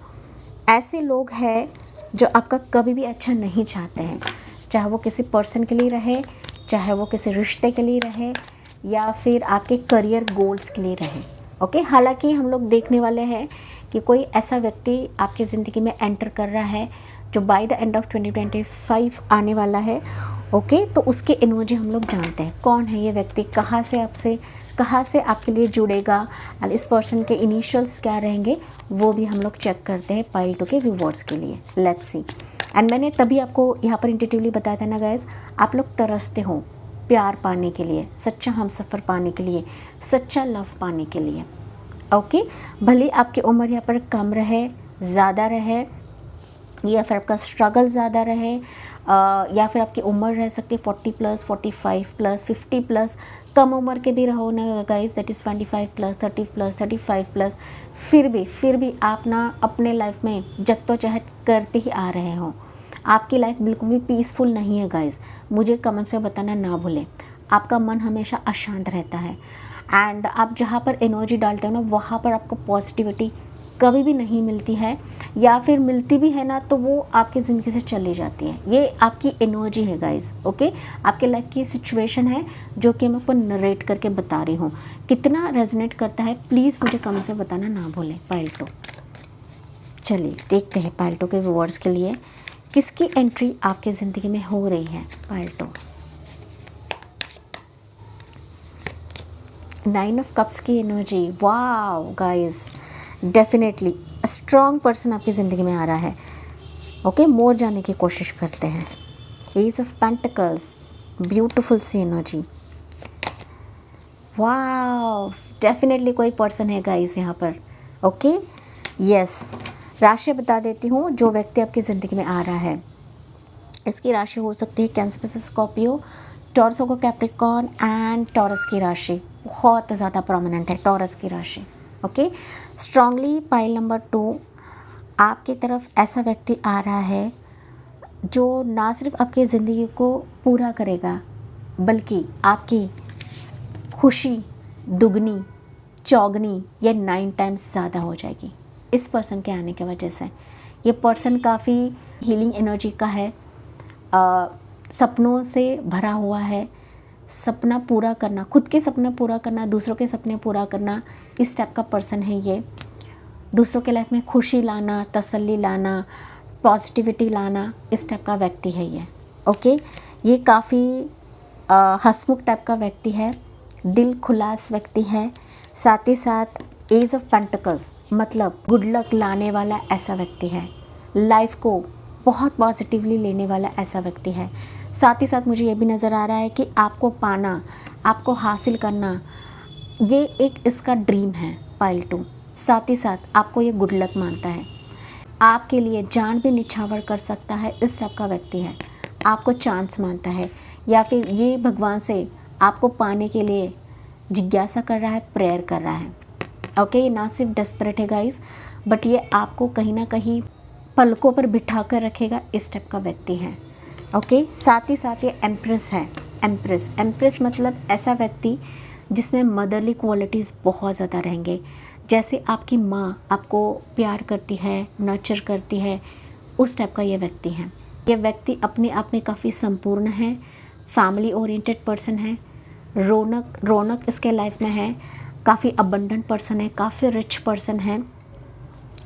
ऐसे लोग हैं जो आपका कभी भी अच्छा नहीं चाहते हैं, चाहे वो किसी पर्सन के लिए रहे, चाहे वो किसी रिश्ते के लिए रहे, या फिर आपके करियर गोल्स के लिए रहे। ओके, हालांकि हम लोग देखने वाले हैं कि कोई ऐसा व्यक्ति आपकी ज़िंदगी में एंटर कर रहा है जो बाय द एंड ऑफ 2025 आने वाला है। ओके, तो उसकी एनर्जी हम लोग जानते हैं कौन है ये व्यक्ति, कहाँ से आपके लिए जुड़ेगा, और इस पर्सन के इनिशियल्स क्या रहेंगे वो भी हम लोग चेक करते हैं पाइल 2 के रिवॉर्ड्स के लिए। Let's see. एंड मैंने तभी आपको यहाँ पर इंट्यूटिवली बताया था ना गाइज, आप लोग तरसते हो प्यार पाने के लिए, सच्चा हमसफ़र पाने के लिए, सच्चा लव पाने के लिए। ओके, भले आपकी उम्र यहाँ पर कम रहे, ज़्यादा रहे, या फिर आपका स्ट्रगल ज़्यादा रहे, या फिर आपकी उम्र रह सकती है 40+, 45+, 50+, कम उम्र के भी रहो ना गाइस, दैट इज़ 25+, 30+, 35+, फिर भी आप ना अपने लाइफ में जद्दोजहद करते ही आ रहे हो। आपकी लाइफ बिल्कुल भी पीसफुल नहीं है गाइस, मुझे कमेंट्स में बताना ना भूलें। आपका मन हमेशा अशांत रहता है, एंड आप जहाँ पर एनर्जी डालते हो ना वहाँ पर आपको पॉजिटिविटी कभी भी नहीं मिलती है, या फिर मिलती भी है ना तो वो आपकी ज़िंदगी से चली जाती है। ये आपकी एनर्जी है गाइस। ओके, आपके लाइफ की सिचुएशन है जो कि मैं आपको नरेट करके बता रही हूँ। कितना रेजोनेट करता है प्लीज़ मुझे कमेंट्स में बताना ना भूलें। पाइल 2, चलिए देखते हैं पाइल 2 के व्यूअर्स के लिए किसकी एंट्री आपकी ज़िंदगी में हो रही है। पाइल 2, 9 ऑफ कप्स की energy. Wow guys, definitely strong person आपकी ज़िंदगी में आ रहा है। ओके, मोर जाने की कोशिश करते हैं। Ace of pentacles, beautiful sea energy. Wow, definitely कोई पर्सन है गाइस यहाँ पर। ओके, यस, राशि बता देती हूँ जो व्यक्ति आपकी ज़िंदगी में आ रहा है। इसकी राशि हो सकती है कैंसर से स्कॉर्पियो, टॉरस को कैप्रिकॉर्न, एंड टॉरस की राशि बहुत ज़्यादा प्रोमिनेंट है, टॉरस की राशि। ओके, स्ट्रांगली पाइल नंबर 2, आपकी तरफ ऐसा व्यक्ति आ रहा है जो ना सिर्फ आपकी ज़िंदगी को पूरा करेगा बल्कि आपकी खुशी दुगनी, चौगनी या 9 टाइम्स ज़्यादा हो जाएगी इस पर्सन के आने की वजह से। ये पर्सन काफ़ी हीलिंग एनर्जी का है, सपनों से भरा हुआ है, सपना पूरा करना, खुद के सपने पूरा करना, दूसरों के सपने पूरा करना, इस टाइप का पर्सन है ये। दूसरों के लाइफ में खुशी लाना, तसल्ली लाना, पॉजिटिविटी लाना, इस टाइप का व्यक्ति है ये। ओके, ये काफ़ी हंसमुख टाइप का व्यक्ति है, दिल खुलास व्यक्ति है, साथ ही साथ एज ऑफ पेंटिकल्स मतलब गुड लक लाने वाला ऐसा व्यक्ति है, लाइफ को बहुत पॉजिटिवली लेने वाला ऐसा व्यक्ति है। साथ ही साथ मुझे ये भी नज़र आ रहा है कि आपको पाना, आपको हासिल करना, ये एक इसका ड्रीम है पाइल 2। साथ ही साथ आपको ये गुड लक मानता है, आपके लिए जान भी निछावर कर सकता है, इस टाइप का व्यक्ति है। आपको चांस मानता है, या फिर ये भगवान से आपको पाने के लिए जिज्ञासा कर रहा है, प्रेयर कर रहा है। ओके, ये ना सिर्फ डेस्परेट है गाइस, बट ये आपको कहीं ना कहीं पलकों पर बिठा कर रखेगा, इस टाइप का व्यक्ति है। ओके, साथ ही साथ ये एम्प्रेस है। एम्प्रेस मतलब ऐसा व्यक्ति जिसमें मदरली क्वालिटीज़ बहुत ज़्यादा रहेंगे, जैसे आपकी माँ आपको प्यार करती है, नर्चर करती है, उस टाइप का ये व्यक्ति है। ये व्यक्ति अपने आप में काफ़ी संपूर्ण है, फैमिली ओरिएंटेड पर्सन है, रौनक इसके लाइफ में है, काफ़ी अबंडेंट पर्सन है, काफ़ी रिच पर्सन है,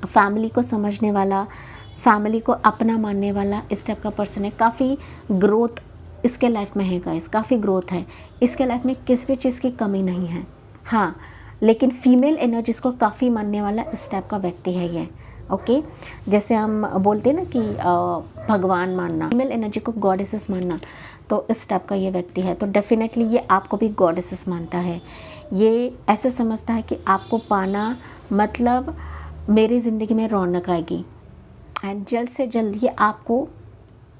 फैमिली को समझने वाला, फैमिली को अपना मानने वाला इस टाइप का पर्सन है। काफ़ी ग्रोथ इसके लाइफ में है गाइस, काफ़ी ग्रोथ है इसके लाइफ में, किसी भी चीज़ की कमी नहीं है। हाँ, लेकिन फीमेल एनर्जीज को काफ़ी मानने वाला इस टाइप का व्यक्ति है ये। ओके, जैसे हम बोलते हैं ना कि भगवान मानना, फीमेल एनर्जी को गॉडेसेस मानना, तो इस टाइप का ये व्यक्ति है। तो डेफिनेटली ये आपको भी गॉडेसेस मानता है। ये ऐसे समझता है कि आपको पाना मतलब मेरी ज़िंदगी में रौनक आएगी, एंड जल्द से जल्द ये आपको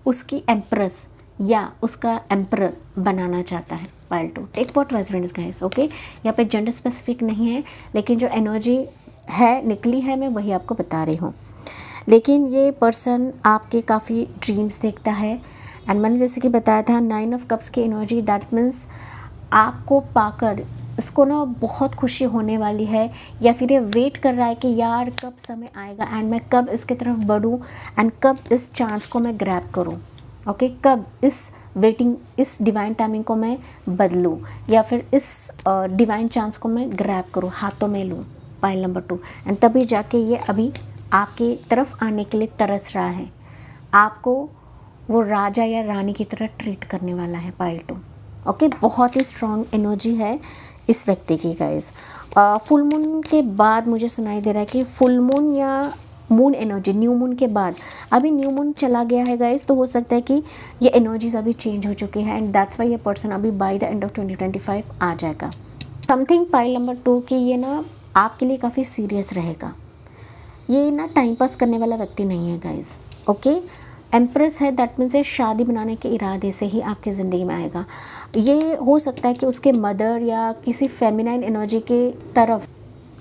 उसकी एम्प्रेस या उसका एम्परर बनाना चाहता है। Pile 2, take what resonates guys. Okay, यहाँ पे जेंडर स्पेसिफिक नहीं है, लेकिन जो एनर्जी है निकली है मैं वही आपको बता रही हूँ। लेकिन ये पर्सन आपके काफ़ी ड्रीम्स देखता है, एंड मैंने जैसे कि बताया था 9 ऑफ कप्स की एनर्जी, दैट मीन्स आपको पाकर इसको ना बहुत खुशी होने वाली है, या फिर ये वेट कर रहा है कि यार कब समय आएगा एंड मैं कब इसके तरफ बढ़ूँ, एंड कब इस चांस को मैं ग्रैब करूँ। ओके, कब इस डिवाइन टाइमिंग को मैं बदलूँ, या फिर इस डिवाइन चांस को मैं ग्रैब करूँ, हाथों में लूँ। पाइल नंबर 2, एंड तभी जाके ये अभी आपकी तरफ आने के लिए तरस रहा है, आपको वो राजा या रानी की तरह ट्रीट करने वाला है। पाइल 2, ओके, बहुत ही स्ट्रॉन्ग एनर्जी है इस व्यक्ति की गाइस। फुल मून के बाद मुझे सुनाई दे रहा है कि फुल मून या मून एनर्जी, न्यू मून के बाद, अभी न्यू मून चला गया है गाइस, तो हो सकता है कि ये एनर्जीज अभी चेंज हो चुकी है, एंड दैट्स वाई ये पर्सन अभी बाय द एंड ऑफ 2025 आ जाएगा। समथिंग पाइल नंबर 2 कि ये ना आपके लिए काफ़ी सीरियस रहेगा। ये ना टाइम पास करने वाला व्यक्ति नहीं है गाइस। ओके, एम्प्रेस है, दैट मीन्स ये शादी बनाने के इरादे से ही आपकी ज़िंदगी में आएगा। ये हो सकता है कि उसके मदर या किसी फेमिनाइन एनर्जी के तरफ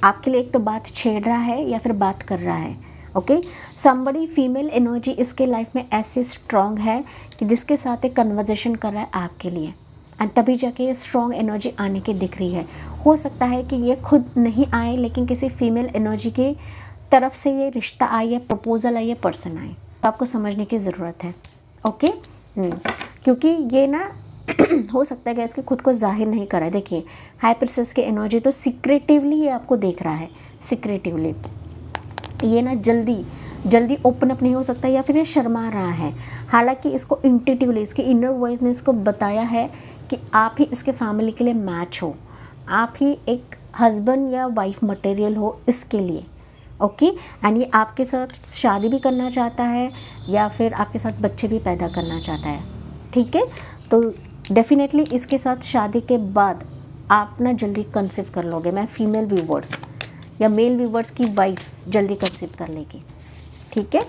आपके लिए एक तो बात छेड़ रहा है या फिर बात कर रहा है। ओके, समबडी फीमेल एनर्जी इसके लाइफ में ऐसे स्ट्रॉन्ग है कि जिसके साथ एक कन्वर्जेशन कर रहा है आपके लिए, एंड तभी जाके ये स्ट्रॉन्ग एनर्जी आने की दिख रही है। हो सकता है कि ये खुद नहीं आए, लेकिन किसी फीमेल एनर्जी की तरफ से ये रिश्ता आए या प्रपोजल आए या पर्सन आए, तो आपको समझने की ज़रूरत है। ओके, क्योंकि ये ना हो सकता है कि इसके खुद को जाहिर नहीं करा है। देखिए, हाई प्रिंसेस की एनर्जी तो सीक्रेटिवली ये आपको देख रहा है, सीक्रेटिवली ये ना जल्दी ओपन अप नहीं हो सकता, या फिर ये शर्मा रहा है। हालांकि इसको इंट्यूटिवली, इसकी इनर वॉइस ने इसको बताया है कि आप ही इसके फैमिली के लिए मैच हो, आप ही एक हस्बैंड या वाइफ मटेरियल हो इसके लिए। ओके, एंड ये आपके साथ शादी भी करना चाहता है, या फिर आपके साथ बच्चे भी पैदा करना चाहता है। ठीक है, तो डेफिनेटली इसके साथ शादी के बाद आप ना जल्दी कंसीव कर लोगे। मैं फीमेल व्यूवर्स या मेल व्यूवर्स की वाइफ जल्दी कंसीव कर लेगी। ठीक है,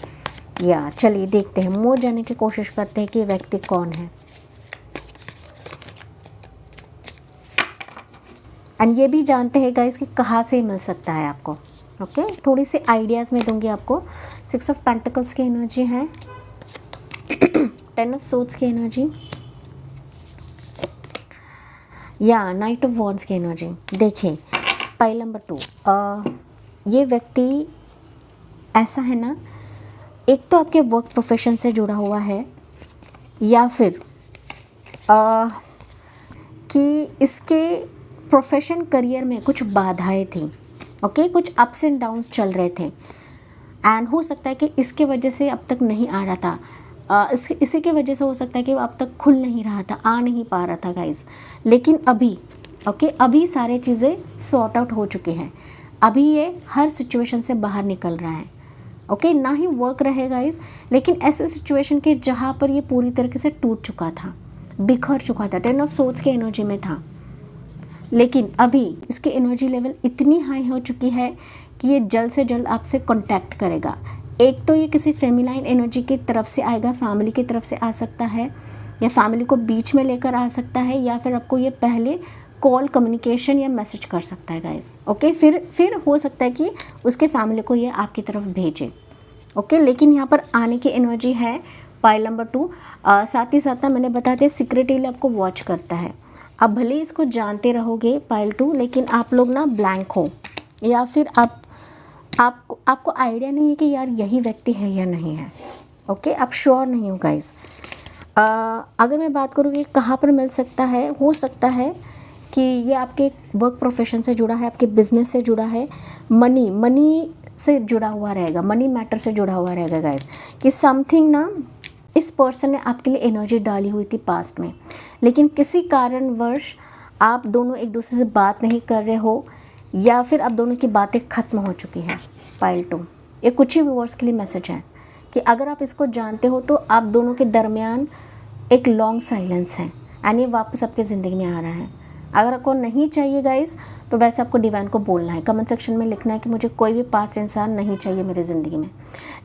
या चलिए देखते हैं, मोर जाने की कोशिश करते हैं कि ये व्यक्ति कौन है। एंड ये भी जानते हैं गाइस कि कहाँ से मिल सकता है आपको। ओके, थोड़ी सी आइडियाज़ में दूंगी आपको। 6 ऑफ पेंटिकल्स की एनर्जी है, 10 ऑफ सोर्ड्स की एनर्जी, या नाइट ऑफ वॉन्ड्स की एनर्जी। देखिए, पाइल नंबर 2, ये व्यक्ति ऐसा है ना, एक तो आपके वर्क प्रोफेशन से जुड़ा हुआ है, या फिर कि इसके प्रोफेशन करियर में कुछ बाधाएं थी। ओके, कुछ अप्स एंड डाउन्स चल रहे थे, एंड हो सकता है कि इसके वजह से अब तक नहीं आ रहा था। इसी के वजह से हो सकता है कि वो अब तक खुल नहीं रहा था, आ नहीं पा रहा था गाइज। लेकिन अभी अभी सारे चीज़ें सॉर्ट आउट हो चुकी हैं। अभी ये हर सिचुएशन से बाहर निकल रहा है। ओके, ना ही वर्क रहेगा इस, लेकिन ऐसे सिचुएशन के जहाँ पर ये पूरी तरीके से टूट चुका था, बिखर चुका था, 10 ऑफ सोर्ड्स की एनर्जी में था। लेकिन अभी इसकी एनर्जी लेवल इतनी हाई हो चुकी है कि ये जल्द से जल्द आपसे कांटेक्ट करेगा। एक तो ये किसी फेमिनाइन एनर्जी की तरफ से आएगा, फैमिली की तरफ से आ सकता है, या फैमिली को बीच में लेकर आ सकता है, या फिर आपको ये पहले कॉल, कम्युनिकेशन या मैसेज कर सकता है गाइस। ओके, फिर हो सकता है कि उसके फैमिली को ये आपकी तरफ भेजे। ओके, लेकिन यहाँ पर आने की एनर्जी है पाइल नंबर 2। साथ ही साथ मैंने बता दिया सीक्रेटिवली आपको वॉच करता है। अब भले इसको जानते रहोगे पाइल 2, लेकिन आप लोग ना ब्लैंक हो, या फिर आपको आइडिया नहीं है कि यार यही व्यक्ति है या नहीं है। ओके, आप श्योर नहीं हो गाइस। अगर मैं बात करूँ कि कहाँ पर मिल सकता है, हो सकता है कि ये आपके वर्क प्रोफेशन से जुड़ा है, आपके बिजनेस से जुड़ा है, मनी से जुड़ा हुआ रहेगा, मनी मैटर से जुड़ा हुआ रहेगा गाइस। कि समथिंग ना इस पर्सन ने आपके लिए एनर्जी डाली हुई थी पास्ट में, लेकिन किसी कारणवश आप दोनों एक दूसरे से बात नहीं कर रहे हो, या फिर आप दोनों की बातें ख़त्म हो चुकी हैं। पाइल 2, ये कुछ ही व्यूअर्स के लिए मैसेज है कि अगर आप इसको जानते हो तो आप दोनों के दरमियान एक लॉन्ग साइलेंस है एंड ये वापस आपकी ज़िंदगी में आ रहा है। अगर आपको नहीं चाहिए गाइस, तो वैसे आपको डिवाइन को बोलना है, कमेंट सेक्शन में लिखना है कि मुझे कोई भी पास्ट इंसान नहीं चाहिए मेरी ज़िंदगी में,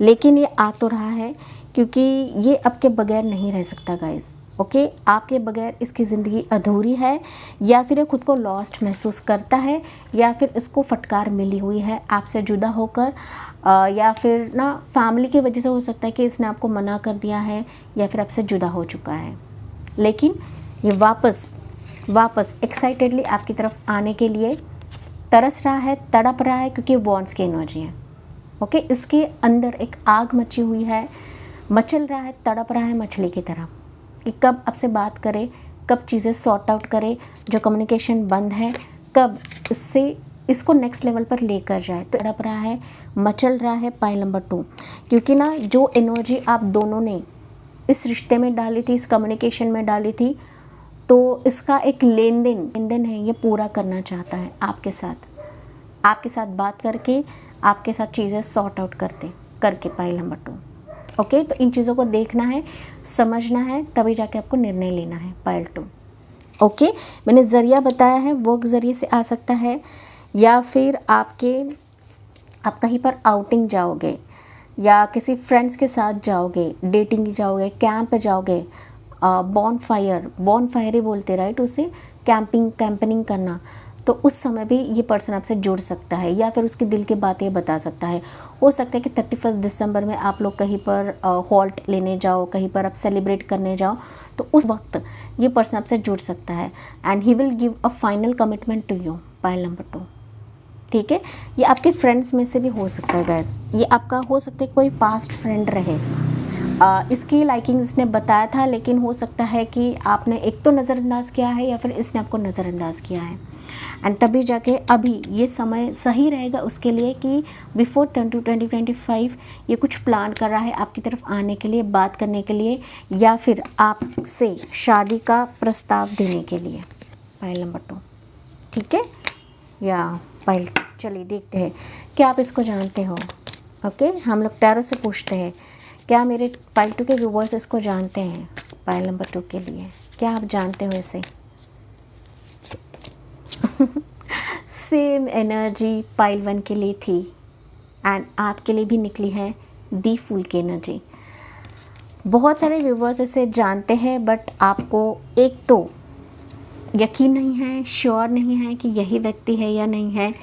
लेकिन ये आ तो रहा है क्योंकि ये आपके बगैर नहीं रह सकता गाइस। ओके, आपके बगैर इसकी ज़िंदगी अधूरी है, या फिर ये खुद को लॉस्ट महसूस करता है, या फिर इसको फटकार मिली हुई है आपसे जुदा होकर, या फिर ना फैमिली की वजह से हो सकता है कि इसने आपको मना कर दिया है या फिर आपसे जुदा हो चुका है। लेकिन ये वापस एक्साइटेडली आपकी तरफ आने के लिए तरस रहा है, तड़प रहा है, क्योंकि वॉन्ड्स की एनर्जी है। ओके, इसके अंदर एक आग मची हुई है, मचल रहा है, तड़प रहा है मछली की तरह कि कब आपसे बात करे, कब चीज़ें सॉर्ट आउट करे, जो कम्युनिकेशन बंद है कब इसको नेक्स्ट लेवल पर लेकर जाए। तो तड़प रहा है, मचल रहा है पाइल नंबर 2, क्योंकि ना जो एनर्जी आप दोनों ने इस रिश्ते में डाली थी, इस कम्युनिकेशन में डाली थी, तो इसका एक लेन देन है, ये पूरा करना चाहता है आपके साथ बात करके, आपके साथ चीज़ें सॉर्ट आउट करके पाइल नंबर 2। ओके, तो इन चीज़ों को देखना है, समझना है, तभी जाके आपको निर्णय लेना है पाइल 2। ओके, मैंने ज़रिया बताया है, वर्क ज़रिए से आ सकता है, या फिर आप कहीं पर आउटिंग जाओगे, या किसी फ्रेंड्स के साथ जाओगे, डेटिंग जाओगे, कैंप पे जाओगे, बॉनफायर ही बोलते राइट उसे, कैंपिंग करना, तो उस समय भी ये पर्सन आपसे जुड़ सकता है, या फिर उसके दिल की बातें बता सकता है। हो सकता है कि 31 दिसंबर में आप लोग कहीं पर हॉल्ट लेने जाओ, कहीं पर आप सेलिब्रेट करने जाओ, तो उस वक्त ये पर्सन आपसे जुड़ सकता है and he will give a final commitment to you pile number 2। ठीक है, ये आपके फ्रेंड्स में से भी हो सकता है गैस, ये आपका हो सकता है कोई पास्ट फ्रेंड रहे। इसकी लाइकिंग इसने बताया था, लेकिन हो सकता है कि आपने एक तो नज़रअंदाज किया है या फिर इसने आपको नज़रअंदाज किया है, एंड तभी जाके अभी ये समय सही रहेगा उसके लिए कि बिफोर 2025 ये कुछ प्लान कर रहा है आपकी तरफ आने के लिए, बात करने के लिए, या फिर आपसे शादी का प्रस्ताव देने के लिए। पाइल नंबर 2, ठीक है, या पाइल, चलिए देखते हैं क्या आप इसको जानते हो। ओके, हम लोग टैरो से पूछते हैं क्या मेरे पाइल 2 के व्यूवर्स इसको जानते हैं। पाइल नंबर 2 के लिए क्या आप जानते हो इसे? सेम एनर्जी पाइल 1 के लिए थी एंड आपके लिए भी निकली है दी फूल की एनर्जी। बहुत सारे व्यूवर्स इसे जानते हैं, बट आपको एक तो यकीन नहीं है, श्योर नहीं है कि यही व्यक्ति है या नहीं है,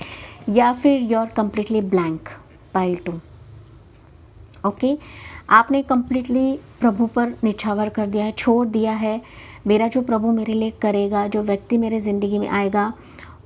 या फिर you are completely blank pile 2। Okay, आपने कम्प्लीटली प्रभु पर निछावर कर दिया है, छोड़ दिया है, मेरा जो प्रभु मेरे लिए करेगा, जो व्यक्ति मेरे ज़िंदगी में आएगा,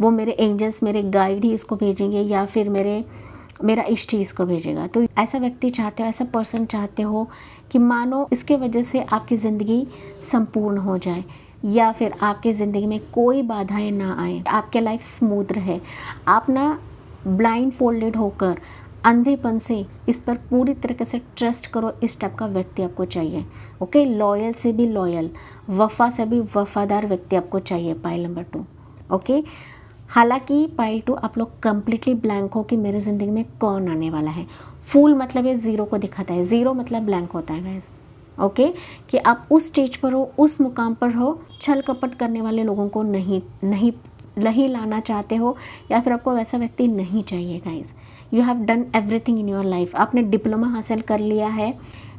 वो मेरे एंजल्स, मेरे गाइड ही इसको भेजेंगे, या फिर मेरा इष्ट ही इसको भेजेगा। तो ऐसा व्यक्ति चाहते हो, ऐसा पर्सन चाहते हो कि मानो इसके वजह से आपकी ज़िंदगी संपूर्ण हो जाए, या फिर आपकी ज़िंदगी में कोई बाधाएं ना आए, आपके लाइफ स्मूथ रहे। आप ना ब्लाइंड फोल्डेड होकर, अंधेपन से इस पर पूरी तरीके से ट्रस्ट करो, इस टाइप का व्यक्ति आपको चाहिए। ओके, लॉयल से भी लॉयल, वफा से भी वफादार व्यक्ति आपको चाहिए पाइल नंबर 2। ओके, हालांकि पाइल 2 आप लोग कम्प्लीटली ब्लैंक हो कि मेरे ज़िंदगी में कौन आने वाला है। फूल मतलब ये ज़ीरो को दिखाता है, ज़ीरो मतलब ब्लैंक होता है गाइस। ओके, कि आप उस स्टेज पर हो, उस मुकाम पर हो, छल कपट करने वाले लोगों को नहीं लाना चाहते हो, या फिर आपको वैसा व्यक्ति नहीं चाहिए guys. You have done everything in your life, आपने डिप्लोमा हासिल कर लिया है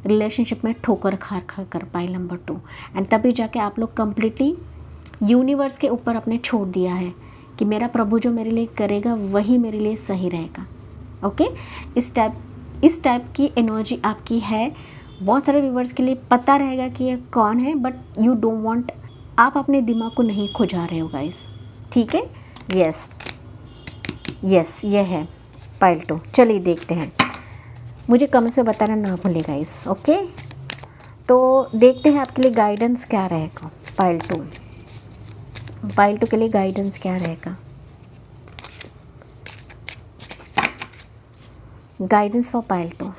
रिलेशनशिप में ठोकर खा कर पाइल नंबर 2, एंड तभी जाके आप लोग कम्प्लीटली यूनिवर्स के ऊपर अपने छोड़ दिया है कि मेरा प्रभु जो मेरे लिए करेगा वही मेरे लिए सही रहेगा। ओके, इस टाइप की एनर्जी आपकी है। बहुत सारे व्यूवर्स के लिए पता रहेगा कि ये कौन है, बट यू डोंट वांट, आप अपने दिमाग को नहीं खुजा रहे हो गाइस। ठीक है, यस। यस ये है पाइल 2। चलिए देखते हैं, मुझे कमेंट्स में बताना ना भूलिए गाइस। ओके, तो देखते हैं आपके लिए गाइडेंस क्या रहेगा पाइल 2। पाइल 2 के लिए गाइडेंस क्या रहेगा? गाइडेंस फॉर पाइल 2,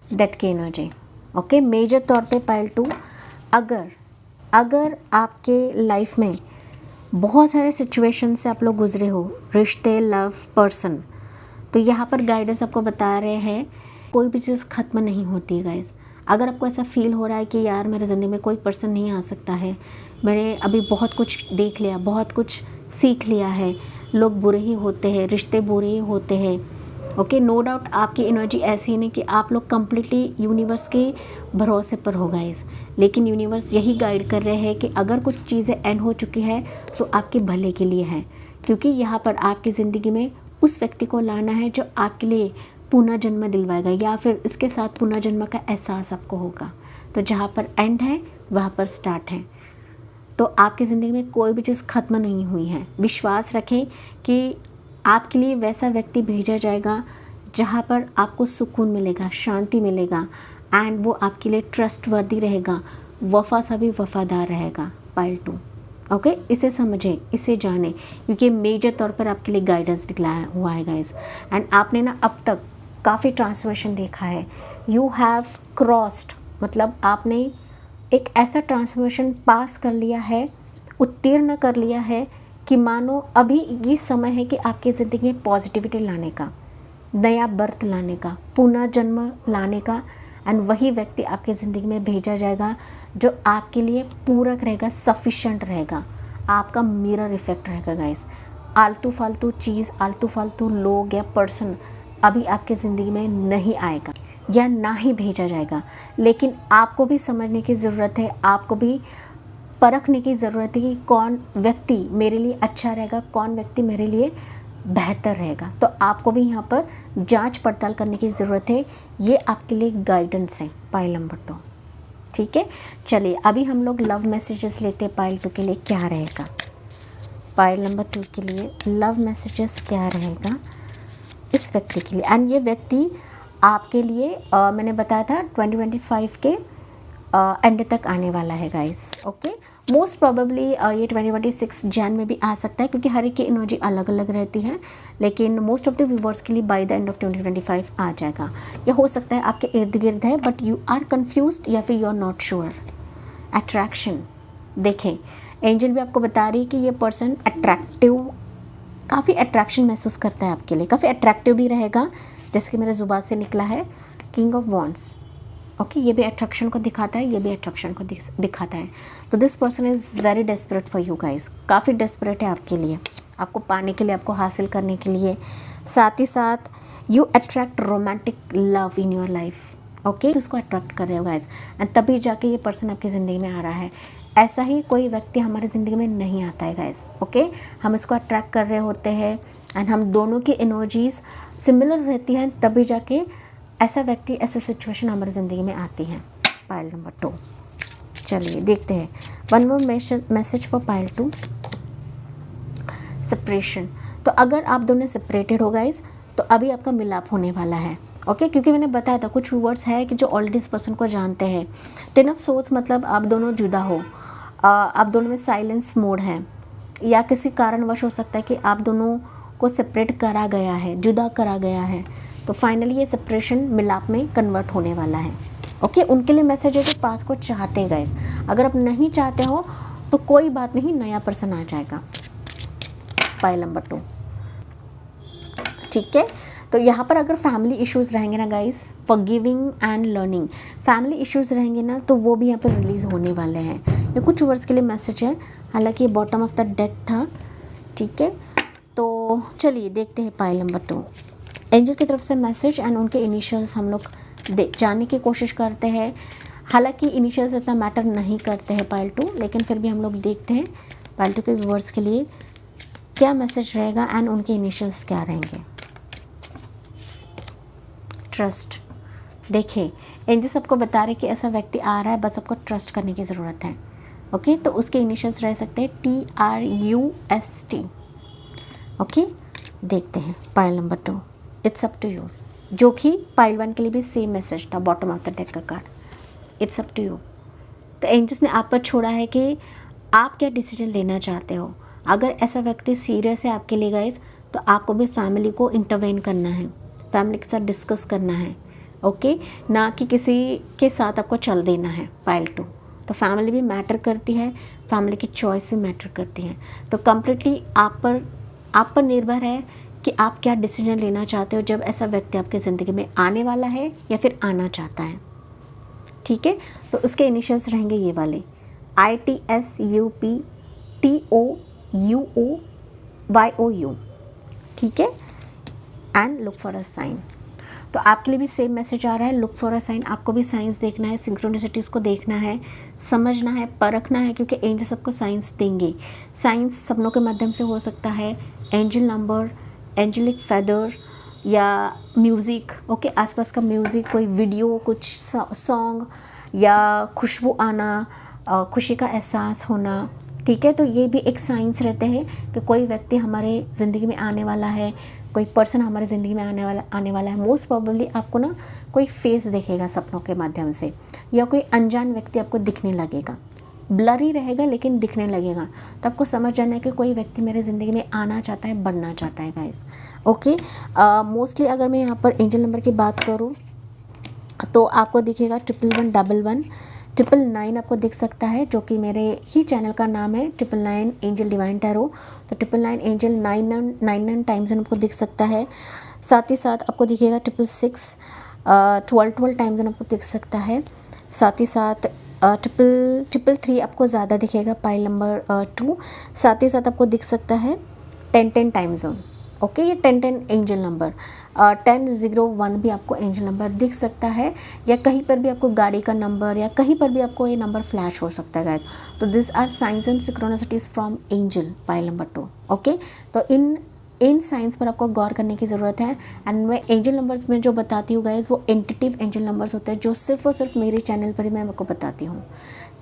डेथ की एनर्जी। ओके, मेजर तौर पे पाइल 2, अगर आपके लाइफ में बहुत सारे सिचुएशन से आप लोग गुजरे हो, रिश्ते, लव, पर्सन, तो यहाँ पर गाइडेंस आपको बता रहे हैं कोई भी चीज़ ख़त्म नहीं होती है गाइस। अगर आपको ऐसा फील हो रहा है कि यार मेरे ज़िंदगी में कोई पर्सन नहीं आ सकता है, मैंने अभी बहुत कुछ देख लिया, बहुत कुछ सीख लिया है, लोग बुरे ही होते हैं, रिश्ते बुरे ही होते हैं। ओके, नो डाउट आपकी एनर्जी ऐसी नहीं कि आप लोग कम्प्लीटली यूनिवर्स के भरोसे पर हो गाइस, लेकिन यूनिवर्स यही गाइड कर रहे हैं कि अगर कुछ चीज़ें एंड हो चुकी है तो आपके भले के लिए है, क्योंकि यहाँ पर आपकी ज़िंदगी में उस व्यक्ति को लाना है जो आपके लिए पुनर्जन्म दिलवाएगा, या फिर इसके साथ पुनर्जन्म का एहसास आपको होगा। तो जहाँ पर एंड है वहाँ पर स्टार्ट है। तो आपकी ज़िंदगी में कोई भी चीज़ ख़त्म नहीं हुई है। विश्वास रखें कि आपके लिए वैसा व्यक्ति भेजा जाएगा जहाँ पर आपको सुकून मिलेगा, शांति मिलेगा, एंड वो आपके लिए ट्रस्टवर्दी रहेगा, वफा सा भी वफादार रहेगा। पाइल 2, ओके, इसे समझें, इसे जानें, क्योंकि मेजर तौर पर आपके लिए गाइडेंस निकला हुआ है गाइस। एंड आपने ना अब तक काफ़ी ट्रांसफॉर्मेशन देखा है। यू हैव क्रॉस्ड, मतलब आपने एक ऐसा ट्रांसफॉर्मेशन पास कर लिया है, उत्तीर्ण कर लिया है कि मानो अभी ये समय है कि आपकी ज़िंदगी में पॉजिटिविटी लाने का, नया बर्थ लाने का, पुनर्जन्म लाने का, एंड वही व्यक्ति आपकी ज़िंदगी में भेजा जाएगा जो आपके लिए पूरक रहेगा, सफिशेंट रहेगा, आपका मिरर इफेक्ट रहेगा गाइस। आलतू फालतू चीज़, आलतू फालतू लोग या पर्सन अभी आपकी ज़िंदगी में नहीं आएगा या ना ही भेजा जाएगा, लेकिन आपको भी समझने की ज़रूरत है, आपको भी परखने की ज़रूरत है कि कौन व्यक्ति मेरे लिए अच्छा रहेगा, कौन व्यक्ति मेरे लिए बेहतर रहेगा। तो आपको भी यहाँ पर जांच पड़ताल करने की ज़रूरत है। ये आपके लिए गाइडेंस है पाइल नंबर 2, ठीक है। चलिए अभी हम लोग लव मैसेजेस लेते हैं। पाइल 2 के लिए क्या रहेगा? पाइल नंबर 2 के लिए लव मैसेजेस क्या रहेगा इस व्यक्ति के लिए? एंड ये व्यक्ति आपके लिए मैंने बताया था 2025 के एंड तक आने वाला है गाइस। ओके, मोस्ट प्रोबेबली ये 2026 जैन में भी आ सकता है, क्योंकि हर एक की एनर्जी अलग अलग रहती है, लेकिन मोस्ट ऑफ द व्यूवर्स के लिए बाय द एंड ऑफ 2025 आ जाएगा। या हो सकता है आपके इर्द गिर्द है बट यू आर कन्फ्यूज्ड, या फिर you are not sure. Attraction देखें, एंजल भी आपको बता रही है कि ये पर्सन अट्रैक्टिव, काफ़ी अट्रैक्शन महसूस करता है आपके लिए, काफ़ी अट्रैक्टिव भी रहेगा, जैसे कि मेरे ज़ुबान से निकला है किंग ऑफ वॉन्ड्स। ओके, ये भी अट्रैक्शन को दिखाता है, ये भी अट्रैक्शन को दिखाता है। तो this person is very desperate for you guys, काफ़ी डेस्परेट है आपके लिए, आपको पाने के लिए, आपको हासिल करने के लिए। साथ ही साथ you attract romantic love in your life. Okay, इसको अट्रैक्ट कर रहे हो गाइस, एंड तभी जाके ये पर्सन आपकी ज़िंदगी में आ रहा है। ऐसा ही कोई व्यक्ति हमारी ज़िंदगी में नहीं आता है गाइस। ओके, हम इसको अट्रैक्ट कर रहे होते हैं, एंड हम दोनों की एनर्जीज सिमिलर रहती हैं, तभी जाके ऐसा व्यक्ति, ऐसा सिचुएशन हमारी ज़िंदगी में आती है। पाइल नंबर 2, चलिए देखते हैं one more message for pile 2, separation. तो अगर आप दोनों सेपरेटेड हो गाइस, तो अभी आपका मिलाप होने वाला है। ओके, क्योंकि मैंने बताया था कुछ व्यूअर्स है कि जो ऑलरेडी इस पर्सन को जानते हैं। 10 ऑफ सोर्स मतलब आप दोनों जुदा हो, आप दोनों में साइलेंस मोड है, या किसी कारणवश हो सकता है कि आप दोनों को सेपरेट करा गया है, जुदा करा गया है। तो फाइनली ये सेपरेशन मिलाप में कन्वर्ट होने वाला है। ओके, उनके लिए मैसेज है जो पास को चाहते हैं गाइस। अगर आप नहीं चाहते हो तो कोई बात नहीं, नया पर्सन आ जाएगा। पाइल नंबर 2, ठीक है। तो यहाँ पर अगर फैमिली इश्यूज़ रहेंगे ना guys, forgiving and learning, family issues रहेंगे ना, तो वो भी यहाँ पर रिलीज़ होने वाले हैं। ये कुछ वर्ड्स के लिए मैसेज है, हालांकि ये बॉटम ऑफ द डेक था, ठीक है। तो चलिए देखते हैं पाइल नंबर 2, एंजल की तरफ से मैसेज एंड उनके इनिशियल्स हम लोग जानने की कोशिश करते हैं। हालांकि इनिशियल्स इतना मैटर नहीं करते हैं पाइल 2, लेकिन फिर भी हम लोग देखते हैं पाइल 2 के व्यूअर्स के लिए क्या मैसेज रहेगा एंड उनके इनिशियल्स क्या रहेंगे। ट्रस्ट, देखिए एंजल्स आपको बता रहे कि ऐसा व्यक्ति आ रहा है, बस आपको ट्रस्ट करने की ज़रूरत है। ओके, तो उसके इनिशियल्स रह सकते हैं TRUST। ओके, देखते हैं pile number 2, it's up to you, जो कि पाइल 1 के लिए भी सेम मैसेज था बॉटम ऑफ द डेक का card, it's up to you. तो एंजल्स ने आप पर छोड़ा है कि आप क्या डिसीजन लेना चाहते हो। अगर ऐसा व्यक्ति सीरियस है आपके लिए गाइस, तो आपको भी फैमिली को इंटरवेन करना है, फैमिली के साथ डिस्कस करना है, ओके, ना कि किसी के साथ आपको चल देना है। पाइल 2, तो फैमिली भी मैटर करती है, फैमिली की चॉइस भी मैटर करती है। तो कम्प्लीटली आप पर निर्भर है कि आप क्या डिसीजन लेना चाहते हो जब ऐसा व्यक्ति आपकी ज़िंदगी में आने वाला है या फिर आना चाहता है। ठीक है, तो उसके इनिशियल्स रहेंगे ये वाले ITSUPTOUOYOU, ठीक है, and look for a sign. तो आपके लिए भी सेम मैसेज आ रहा है, लुक फॉर अ साइन। आपको भी साइंस देखना है, सिंक्रोनिसिटीज़ को देखना है, समझना है, परखना है, क्योंकि एंजल सबको साइंस देंगे। साइंस सपनों के माध्यम से हो सकता है, एंजल नंबर, एंजलिक फेदर या म्यूज़िक, ओके, आसपास का म्यूज़िक, कोई वीडियो, कुछ सॉन्ग या खुशबू आना, खुशी का एहसास होना। ठीक है, तो ये भी एक साइंस रहते हैं कि कोई व्यक्ति हमारे ज़िंदगी में आने वाला है, कोई पर्सन हमारे ज़िंदगी में आने वाला है। मोस्ट प्रोबेबली आपको ना कोई फेस दिखेगा सपनों के माध्यम से, या कोई अनजान व्यक्ति आपको दिखने लगेगा, ब्लरी रहेगा लेकिन दिखने लगेगा। तो आपको समझ जाना है कि कोई व्यक्ति मेरे ज़िंदगी में आना चाहता है, बढ़ना चाहता है गाइस, ओके। मोस्टली अगर मैं यहाँ पर एंजल नंबर की बात करूँ तो आपको दिखेगा 1111, 999 आपको दिख सकता है, जो कि मेरे ही चैनल का नाम है 999 एंजल डिवाइन टैरो। तो 999 एंजल 99 टाइम्स आपको दिख सकता है। साथ ही साथ आपको दिखेगा 666, 12 टाइम्स आपको दिख सकता है। साथ ही साथ 333 आपको ज़्यादा दिखेगा, पाइल नंबर 2। साथ ही साथ आपको दिख सकता है 10 टाइम जोन, ओके, ये 10 एंजल नंबर, 1001 भी आपको एंजल नंबर दिख सकता है, या कहीं पर भी आपको गाड़ी का नंबर या कहीं पर भी आपको ये नंबर फ्लैश हो सकता है गाइस। तो this are signs and synchronicities from angel, pile number 2, okay. तो इन साइंस पर आपको गौर करने की ज़रूरत है। एंड मैं एंजल नंबर्स में जो बताती हूँ गाइस, वो एंटिटिव एंजल नंबर्स होते हैं, जो सिर्फ और सिर्फ मेरे चैनल पर ही मैं आपको बताती हूँ।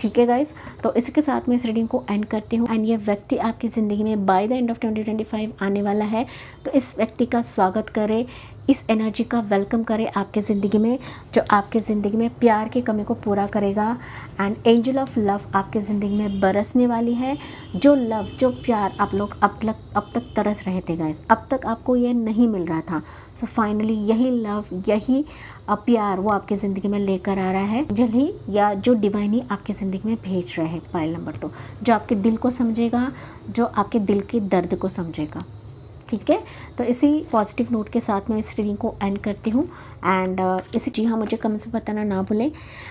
ठीक है गाइस, तो इसी के साथ मैं इस रीडिंग को एंड करती हूँ। एंड ये व्यक्ति आपकी ज़िंदगी में बाय द एंड ऑफ 2025 आने वाला है, तो इस व्यक्ति का स्वागत करें, इस एनर्जी का वेलकम करें आपके ज़िंदगी में, जो आपके ज़िंदगी में प्यार की कमी को पूरा करेगा। एंड एंजल ऑफ लव आपके ज़िंदगी में बरसने वाली है। जो लव, जो प्यार आप लोग अब तक तरस रहे थे गाइस, अब तक आपको ये नहीं मिल रहा था, सो फाइनली यही लव, यही प्यार वो आपकी ज़िंदगी में लेकर आ रहा है, जल्द ही, या जो डिवाइन ही आपकी ज़िंदगी में भेज रहे हैं, पाइल नंबर 2, जो आपके दिल को समझेगा, जो आपके दिल के दर्द को समझेगा। ठीक है, तो इसी पॉजिटिव नोट के साथ मैं इस रीडिंग को एंड करती हूँ। एंड इसी जी हाँ, मुझे कमेंट्स में बताना ना भूलें।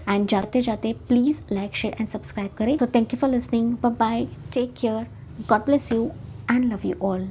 एंड जाते जाते please like, share and subscribe करें। तो thank you for listening, bye bye, take care, God bless you and love you all.